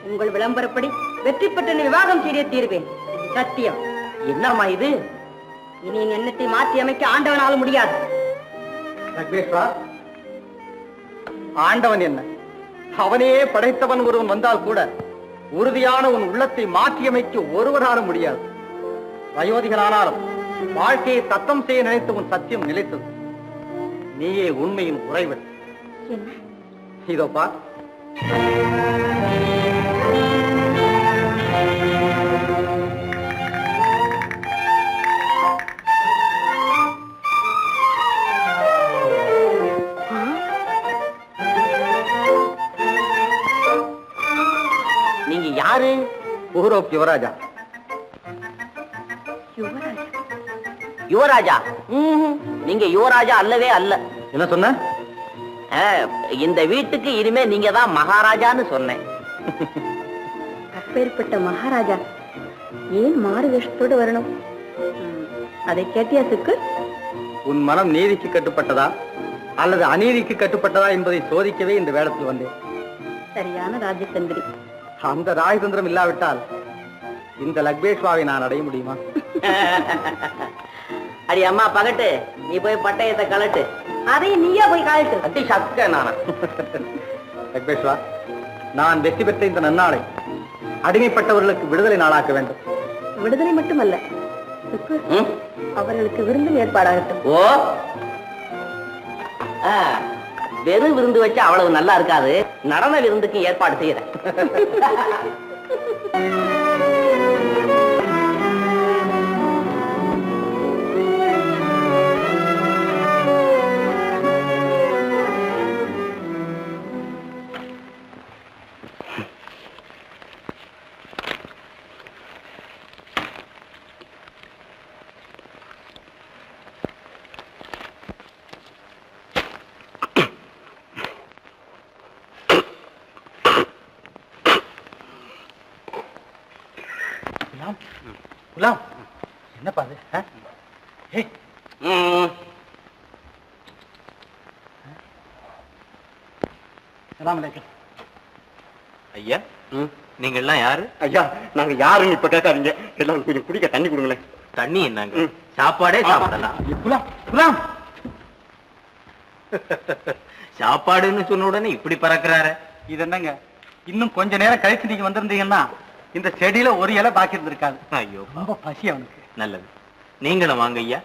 உங்கள் விளம்பரப்படி வெற்றி பெற்ற விவாதம் செய்ய தீர்வேன். சத்தியம். என்னம்மா இது? இனி என் எண்ணத்தை மாற்றி அமைக்க ஆண்டவனாலும் முடியாது. ஆண்டவன் என்ன, அவனே படைத்தவன் ஒருவன் வந்தால் கூட உறுதியான உன் உள்ளத்தை மாற்றியமைக்க ஒருவராலும் முடியாது. வயோதிகளானாலும் வாழ்க்கையை தத்தம் செய்ய நினைத்த உன் சத்தியம் நிலைத்தது. நீயே உண்மையின் உறைவன். இதோ பார். நீங்க யாரு? ஊரோப் யுவராஜா. யுவராஜா? நீங்க யுவராஜா அல்லவே அல்ல. என்ன சொன்ன? இந்த வீட்டுக்கு இனிமே நீங்க தான் மகாராஜான்னு சொன்னேன். அப்பேற்பட்ட மகாராஜா ஏன் மாறு வேஷத்தோடு வரணும்? அதை கேட்டியா சுக்கு? உன் மனம் நீதிக்கு கட்டுப்பட்டதா அல்லது அநீதிக்கு கட்டுப்பட்டதா என்பதை சோதிக்கவே இந்த வேடத்தில் வந்தேன். சரியான ராஜதந்திரி. அந்த ராஜதந்திரம் இல்லாவிட்டால் இந்த லக்ஷ்மேஸ்வராவை நான் அடைய முடியுமா? அடி அம்மா பகட்டு, நீ போய் பட்டயத்தை கலட்டு. அதை நீயா போய் கலட்டு. அடி சக்க நானா? லக்ஷ்மேஸ்வரா, நான் வெற்றி பெற்ற இந்த நன்னாளை அடிமைப்பட்டவர்களுக்கு விடுதலை நாளாக்க வேண்டும். விடுதலை மட்டுமல்ல, அவர்களுக்கு விருந்து ஏற்பாடாகட்டும். ஓ, வெறும் விருந்து வச்சு அவ்வளவு நல்லா இருக்காது. நடன விருந்துக்கு ஏற்பாடு செய்யறேன். குலாம் என்னப்பா அது? ஏய் சலாம் அலைக்கும். ஐயா நீங்க எல்லாம் யாரு? ஐயா நாங்க யாருன்னு இப்ப கேட்காதீங்க, எல்லாரும் கொஞ்சம் குடிக்க தண்ணி கொடுங்களேன். தண்ணி என்னங்க? சாப்பாடே சாப்பிடலாம். குலாம் குலாம் சாப்பாடுன்னு சொன்ன உடனே இப்படி பறக்குறாரு. இது என்னங்க, இன்னும் கொஞ்ச நேரம் கழிச்சு நீங்க வந்திருந்தீங்கன்னா இந்த செடியில ஒரு இலை பாக்கி இருந்திருக்காது. ஐயோ ரொம்ப பசி அவனுக்கு. நல்லது, நீங்களும் வாங்க ஐயா.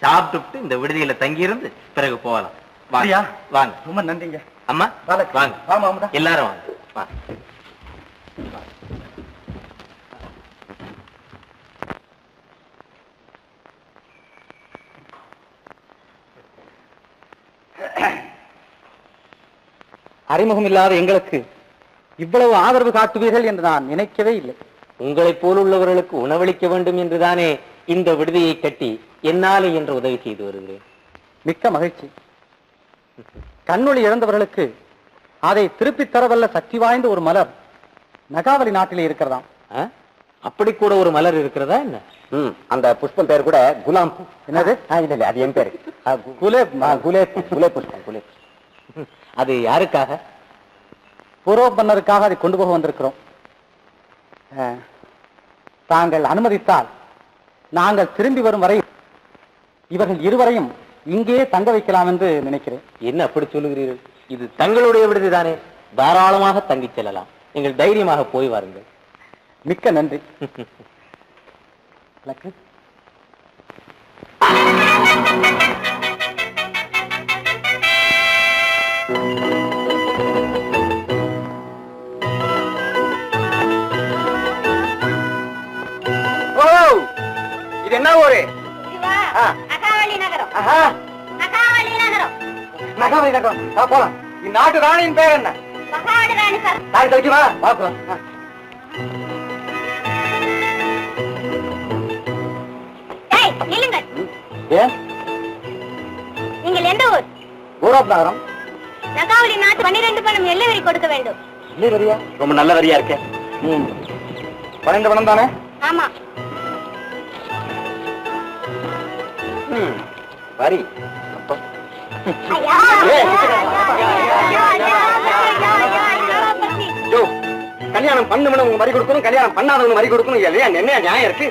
சாப்பிட்டுட்டு இந்த விடுதியில தங்கி இருந்து பிறகு போகலாம். சரியா? வாங்க. ரொம்ப நன்றிங்க. அம்மா வாங்க. ஆமா ஆமா எல்லாரும் வாங்க. வாங்க. அறிமுகம் இல்லாத எங்களுக்கு இவ்வளவு ஆதரவு காட்டுவீர்கள் என்று நான் நினைக்கவே இல்லை. உங்களைப் போலுள்ளவர்களுக்கு உணவளிக்க வேண்டும் என்றுதானே இந்த விடுதியை கட்டி என்னாலே என்ற உதவி செய்து வருகிறேன். மிக்க மகிழ்ச்சி. கண்ணொளி இழந்தவர்களுக்கு அதை திருப்பித் தரவல்ல சக்தி வாய்ந்த ஒரு மலர் நகாவலி நாட்டிலே இருக்கிறதாம். அப்படி கூட ஒரு மலர் இருக்கிறதா என்ன? அந்த புஷ்பம் பேர் கூட குலாம் பூ. என்னது? இல்ல இல்ல, அது என் பேரு. குலே குலே குலே புஷ்பம். குலே. அது யாருக்காக? பூர்வ மன்னருக்காக அதை கொண்டு போக வந்திருக்கிறோம். தாங்கள் அனுமதித்தால் நாங்கள் திரும்பி வரும் வரை இவர்கள் இருவரையும் இங்கே தங்க வைக்கலாம் என்று நினைக்கிறேன். என்ன அப்படி சொல்லுகிறீர்கள்? இது தங்களுடைய விடுதிதானே, தாராளமாக தங்கிச் செல்லலாம். நீங்கள் தைரியமாக போய் வாருங்கள். மிக்க நன்றி. இது என்ன ஊரு? நகாவலி நகரம். நகாவலி நகரம். போலாம். இந்நாட்டு ராணியின் பேர் என்ன? மகாடு ராணி சார். தாய் தெரியுமா? பாப்போம். நில்லுங்கள். ஏன்? நீங்கள் எந்த ஊர்? பூரோப் நகரம். நகாவலி நாட்டு 12 பணம் எல்லை வரி கொடுக்க வேண்டும். எல்லை வரியா? ரொம்ப நல்ல வரியா இருக்கே. 12 பணம் தானே? ஆமா. வரி. கல்யாணம் பண்ணவனுக்கு வரி கொடுக்கணும், கல்யாணம் பண்ணாதவனுக்கு வரி கொடுக்கணும். என்ன நியாயம் இருக்கு?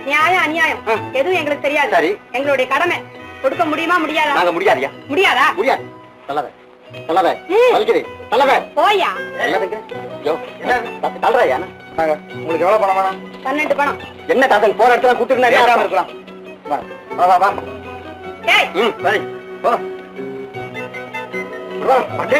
நியாயம் அநியாயம் எதுவும் எங்களுக்கு தெரியாது. சரி, எங்களுடைய கடமை. கொடுக்க முடியுமா முடியாதா? நாங்க முடியாதியா? முடியாதா? முடியாது. தலவே தலவே வலிக்குது. தலவே போயா. தல்றையா? உங்களுக்கு எவ்வளவு பணம் வேணும்? 12 பணம். என்ன தாத்தன் போற இடத்துல கூட்டிட்டு இருக்கலாம். வா வா வா. ஏய் சரி போ. வா பாட்டி.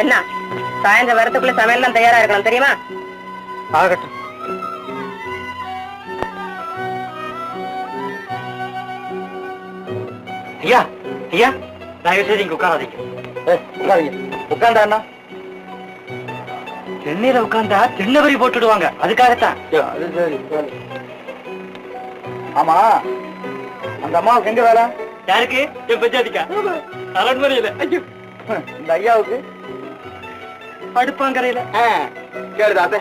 என்ன சாயந்தரம் வரத்துக்குள்ள சமையல்லாம் தயாரா இருக்கணும் தெரியுமா? ஆகட்டும். ஐயா ஐயா, தயவு செய்து இங்க உட்காராதீங்க. உட்காருங்க. உட்கார்ந்தா தென்னையில உட்கார்ந்தா தென்னவரி போட்டுடுவாங்க, அதுக்காகத்தான். அது சரி. ஆமா, அந்த அம்மாவுக்கு எங்க வேலை? யாருக்கு? என் பஞ்சாதிக்கா? அரண்மனையில. இந்த ஐயாவுக்கு அடுப்பாங்கரையில. கேளுதாத்த,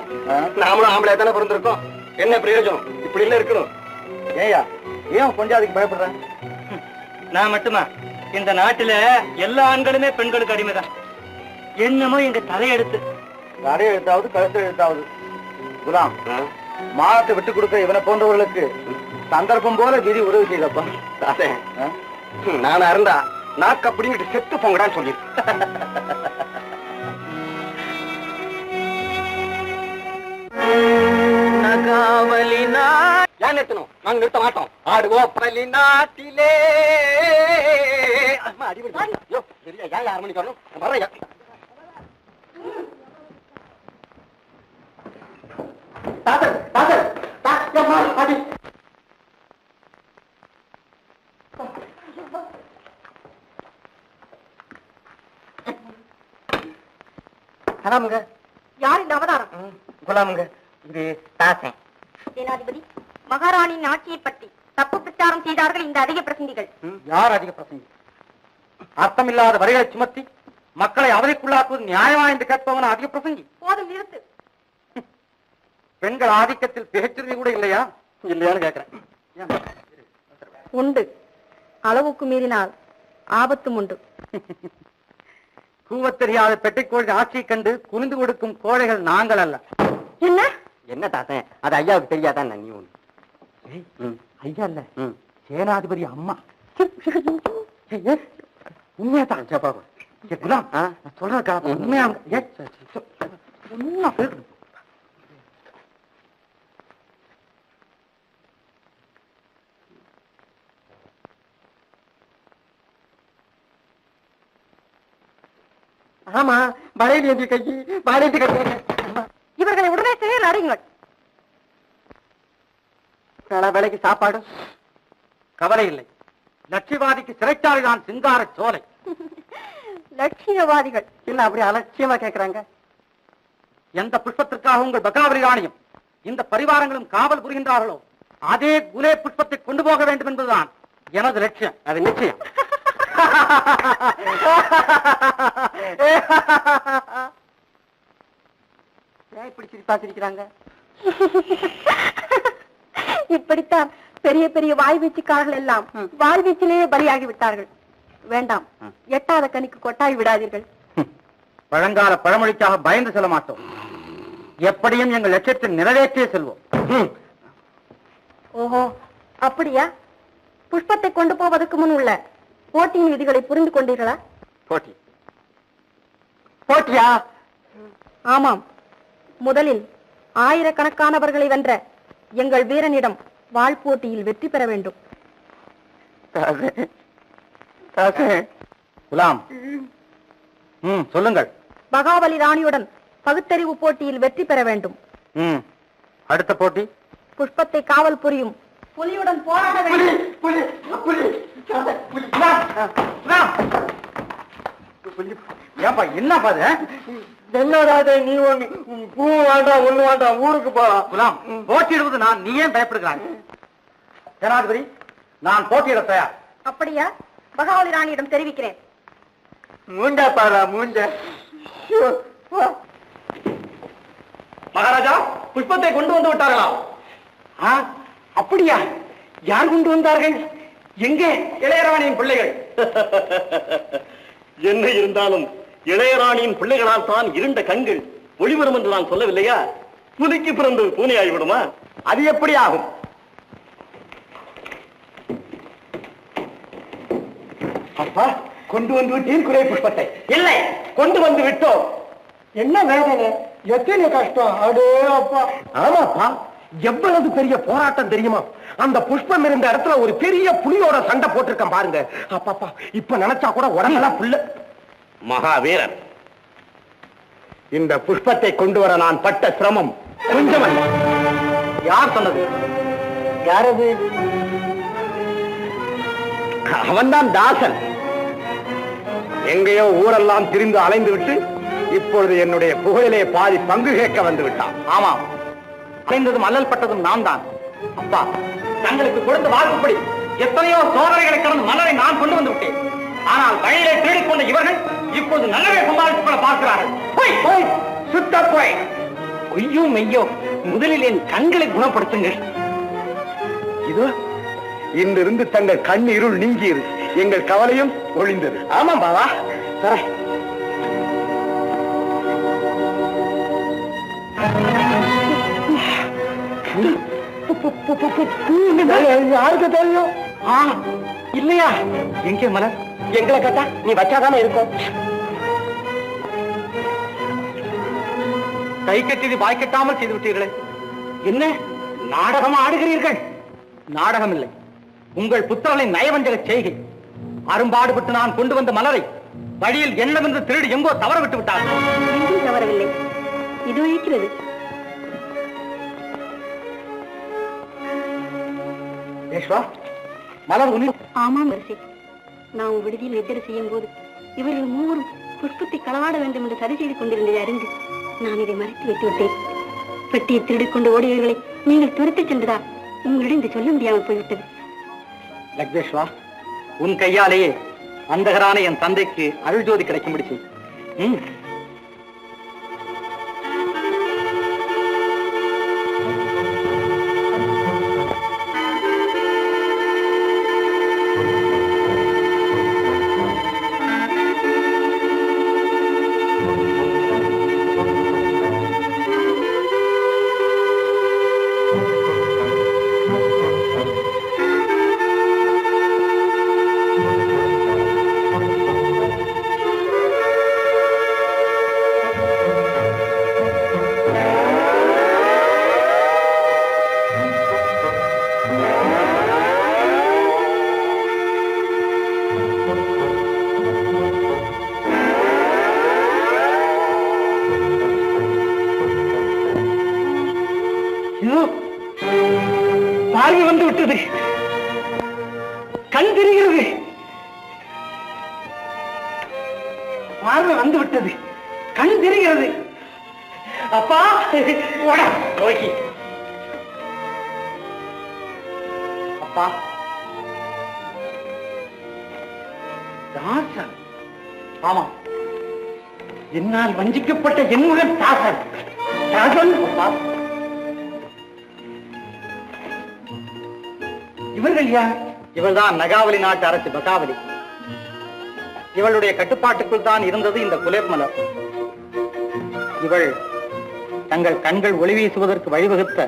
நாமளும் ஆம்பளை தானே பிறந்திருக்கோம். என்ன பிரயோஜனம்? இப்படி இல்ல இருக்கணும். ஏயா ஏன் பஞ்சாதிக்கு பயப்படுறேன்? நான் மட்டுமா? இந்த நாட்டுல எல்லா ஆண்களுமே பெண்களுக்கு அடிமைதான். என்னமோ எங்க தலையெடுத்து தலையெழுத்தாவது கழுத்து எழுத்தாவது. குலாம், மானத்தை விட்டு கொடுக்க இவனை போன்றவர்களுக்கு சந்தர்ப்பம் போல விதி உதவி செய்தப்பா. நான் அருந்தா நாக்கு அப்படிங்கிட்டு செத்து போங்கடான்னு சொல்லி. ஏன் நிறுத்தணும்? நாங்க நிறுத்த மாட்டோம். ஆடுவோம் பலி நாட்டிலே. அடிபடி ஏன் 6 மணிக்கு வரணும்? வர்றேன். யார் இந்த அவதாரம்? குலாமுங்க, இது தாசன். சேனாதிபதி, மகாராணியின் ஆட்சியை பற்றி தப்பு பிரச்சாரம் செய்தார்கள் இந்த அதிக பிரசங்கிகள். யார் அதிக பிரசங்கி? அர்த்தமில்லாத வரிகளை சுமத்தி மக்களை அவரைக்குள்ளாக்குவது நியாயமா என்று கேட்பவன் அதிக பிரசங்கி. போதும், நிறுத்து. பெண்கள் ஆதிக்கத்தில் பேச்சுரிமை கூட இல்லையா? இல்லையான்னு கேட்கிறேன். உண்டு, அளவுக்கு மீறினால் ஆபத்தும் உண்டு. கூவத் தெரியாத பெட்டைக்கோழின் ஆட்சியை கண்டு குனிந்து கொடுக்கும் கோழைகள் நாங்கள் அல்ல. என்ன என்ன தாத்தன், அது ஐயாவுக்கு தெரியாதான் நீ ஒண்ணு. ஐயா இல்ல, சேனாதிபதி அம்மா. உண்மையாதான் குலாம் சொல்றா, உண்மையா? ஆமா, வளையல் ஏந்தி கை, வளையல் கை. இவர்களை உடனே சிறையில் அடையுங்கள். வேலைக்கு சாப்பாடு கவலை இல்லை. லட்சியவாதிக்கு சிறைச்சாலை தான் சிங்கார சோலை. லட்சியவாதிகள் என்ன அப்படி அலட்சியமா கேட்கிறாங்க? எந்த புஷ்பத்திற்காக உங்கள் பகாவலி ராணியும் இந்த பரிவாரங்களும் காவல் புரிகின்றார்களோ அதே குலே புஷ்பத்தை கொண்டு போக வேண்டும் என்பதுதான் எனது லட்சியம். அது நிச்சயம். இப்படி சிரிப்பா சிரிக்கிறாங்க? இப்படித்தான் பெரிய பெரிய வாய்வீச்சுக்காரர்கள் எல்லாம் வாழ்வீச்சிலேயே பலியாகி விட்டார்கள். வேண்டாம், எட்டாத கனிக்கு கொட்டாய் விடாதீர்கள். பழங்கால பழமொழிக்காக பயந்து செல்ல மாட்டோம். எப்படியும் எங்கள் லட்சியத்தை நிறைவேற்றியே செல்வோம். ஓஹோ, அப்படியா? புஷ்பத்தை கொண்டு போவதற்கு முன் உள்ள போட்டியின் விதிகளை புரிந்து கொண்டீர்களா? போட்டி? போட்டியா? ஆமாம். முதலில் ஆயிரக்கணக்கானவர்களை வென்ற எங்கள் வீரனிடம் வாள் போட்டியில் வெற்றி பெற வேண்டும். குலாம், சொல்லுங்கள். பகாவலி ராணியுடன் பகுத்தறிவு போட்டியில் வெற்றி பெற வேண்டும். அடுத்த போட்டி? புஷ்பத்தை காவல் புரியும் புலியுடன் போராட வேண்டும். ஏப்பா என்ன பாது? என்னடாத நீ ஒண்ணு பூ வேண்டாம், ஒண்ணு வேண்டாம், ஊருக்கு போலாம். குலாம், போட்டியிடுவது நான், நீ ஏன் பயப்படுகிறாய்? ஜனாதிபதி, நான் போட்டியிட தயார். அப்படியா? பகாவலி ராணியிடம் தெரிவிக்கிறேன். மூண்டா பாரா, மூண்ட. மகாராஜா, புஷ்பத்தை கொண்டு வந்து விட்டார்களா? அப்படியா? யார் கொண்டு வந்தார்கள்? எங்கே? இளையராணியின் பிள்ளைகள். என்ன இருந்தாலும் இளையராணியின் பிள்ளைகளால் தான் இருண்ட கண்கள் ஒளிவரும் என்று நான் சொல்லவில்லையா? புலிக்கு பிறந்து பூனை ஆகிவிடுமா? அது எப்படி ஆகும்? அப்பா, கொண்டு வந்து விட்டேன் குறை புஷ்பத்தை. இல்லை, கொண்டு வந்து விட்டோம். என்ன வேதனை, எத்தனை கஷ்டம். அடே அப்பா. ஆமாப்பா, எவ்வளவு பெரிய போராட்டம் தெரியுமா? அந்த புஷ்பம் இருந்த இடத்துல ஒரு பெரிய புலியோட சண்டை போட்டிருக்கேன் பாருங்க. அப்பாப்பா, இப்ப நினைச்சா கூட உடம்பெல்லாம் புல்ல. மகாவீரன், இந்த புஷ்பத்தை கொண்டு வர நான் பட்ட சிரமம் கொஞ்சம் அல்ல. யார் சொன்னது? யாரது? அவன்தான் தாசன். எங்கேயோ ஊரெல்லாம் திரிந்து அலைந்து விட்டு இப்பொழுது என்னுடைய புகழிலே பாதி பங்கு கேட்க வந்து விட்டான். ஆமாம், அலைந்ததும் அல்லல் பட்டதும் நான் தான். அப்பா, தங்களுக்கு கொடுத்த வாக்குப்படி எத்தனையோ சோதனைகளை கடந்து மலரை நான் கொண்டு வந்து விட்டேன். ஆனால் வழியிலே தேடிக்கொண்ட இவர்கள் இப்போது நல்லவே சம்பாதித்துக் கொள்ள பார்க்கிறார்கள். சுத்த போய் பொய்யோ மெய்யோ, முதலில் என் கண்களை குணப்படுத்துங்கள். இதோ இன்றிருந்து தங்கள் கண் இருள் நீங்கியது, எங்கள் கவலையும் ஒழிந்தது. ஆமாம் பாவா, யாருக்கு தெரியும்? இல்லையா? எங்கே மலர்? எங்களை கேட்டா நீ வச்சாதானே இருக்கும். கை கட்டியது வாய் கட்டாமல் செய்து விட்டீர்களே. என்ன நாடகம் ஆடுகிறீர்கள்? நாடகம் இல்லை, உங்கள் புத்திரனின் நயவஞ்சக செய்கை. அரும்பாடுபட்டு நான் கொண்டு வந்த மலரை வழியில் என்னவென்று திருடி எங்கோ தவற விட்டு விட்டார்கள். தவறவில்லை, இது இருக்கிறது. மலர் ஆமாம் அரசே, நான் விடுதியில் எதிர செய்யும் போது இவர்கள் மூவரும் புஷ்பத்தை களவாட வேண்டும் என்று சரி செய்து கொண்டிருந்ததை அறிந்து நான் இதை மறைத்து வைத்து விட்டேன். பெட்டியை திருடிக்கொண்டு ஓடியவர்களை நீங்கள் துரத்திச் சென்றதா உங்களிடம் இதை சொல்ல முடியாமல் போய்விட்டது. லக்ஷ்மேஸ்வா, உன் கையாலேயே அந்தகரான என் தந்தைக்கு அருள் ஜோதி கிடைக்க முடிச்சு. பார்வை வந்து விட்டது, கண் தெரிகிறது. பார்வை வந்து விட்டது, கண் தெரிகிறது. அப்பா நோக்கி அப்பா தாசன். ஆமா, என்னால் வஞ்சிக்கப்பட்ட என் மகன் தாசன். தாசன் அப்பா. இவர்கள் யார்? இவள்தான் நகாவலி நாட்டு அரசு பகாவலி. இவளுடைய கட்டுப்பாட்டுக்குள் தான் இருந்தது இந்த குலேப் மலர். இவள் தங்கள் கண்கள் ஒளி வீசுவதற்கு வழிவகுத்த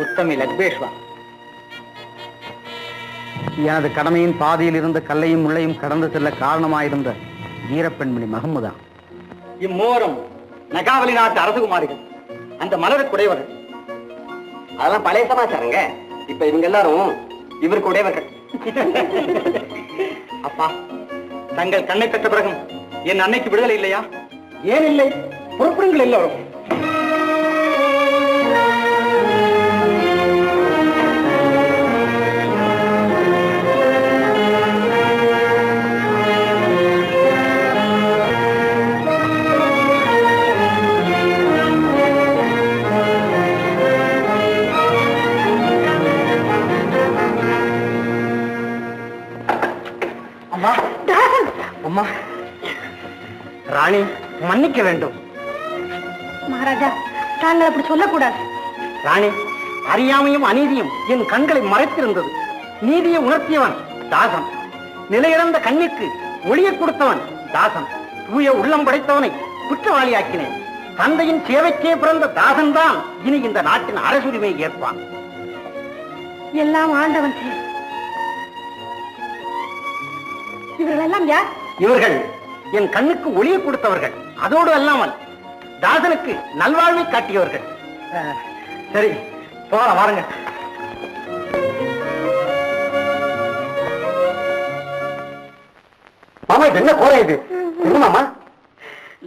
உத்தமி லக்ஷ்மேஸ்வா. எனது கடமையின் பாதையில் இருந்த கல்லையும் முள்ளையும் கடந்து செல்ல காரணமாயிருந்த வீரப்பெண்மணி மகமுதா. இம்மூவரும் நகாவலி நாட்டு அரசுகுமாரிகள், அந்த மலருக்குடையவர்கள். அதெல்லாம் பழைய சமாச்சாரங்க. இப்ப இவங்க எல்லாரும் இவருக்கு உடையவர்கள். அப்பா, தங்கள் கண்ணை பெற்ற பிறகும் என் அன்னைக்கு விடுதலை இல்லையா? ஏன் இல்லை? புறப்படுங்கள் எல்லாரும். அம்மா, ராணி மன்னிக்க வேண்டும். மகாராஜா, தாங்கள் அப்படி சொல்லக்கூடாது. ராணி, அறியாமையும் அநீதியும் என் கண்களை மறைத்திருந்தது. நீதியை உணர்த்தியவன் தாசன். நிலையிழந்த கண்ணுக்கு ஒளியை கொடுத்தவன் தாசன். தூய உள்ளம் படைத்தவனை குற்றவாளியாக்கினேன். தந்தையின் சேவைக்கே பிறந்த தாசன் தான் இனி இந்த நாட்டின் அரசுரிமை ஏற்பான். எல்லாம் ஆண்டவன் செயல். இவர்கள் எல்லாம் யார்? இவர்கள் என் கண்ணுக்கு ஒளியை கொடுத்தவர்கள். அதோடு அல்லாமல் தாசனுக்கு நல்வாழ்வை காட்டியவர்கள். சரி, போகலாம் வாருங்க. மாமா, இது என்ன கோரை இது? மாமா,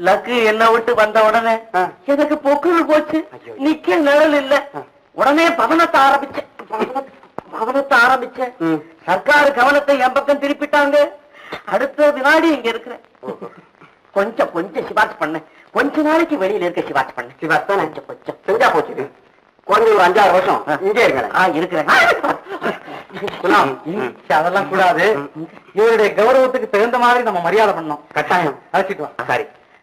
லக்கு என்ன விட்டு வந்த உடனே எனக்கு பொக்குள் போச்சு. நிக்க நிழல் இல்ல. உடனே பவனத்தை ஆரம்பிச்சேன். சர்க்காரு கவனத்தை என் பக்கம் திருப்பிட்டாங்க. அடுத்த வினாடி இங்க இருக்கிறேன். கொஞ்சம் சிபார்த்து பண்ண. கொஞ்ச நாளைக்கு வெளியில இருக்க சிபார்த்து பண்ண. சிபார்த்து தான் கொஞ்சம் செஞ்சா போச்சு. குறைஞ்ச ஒரு 5-6 வருஷம் இங்கே இருக்கிறேன். அதெல்லாம் கூடாது. இவருடைய கௌரவத்துக்கு தகுந்த மாதிரி நம்ம மரியாதை பண்ணோம். கட்டாயம் அழைச்சிட்டு வா. சரி.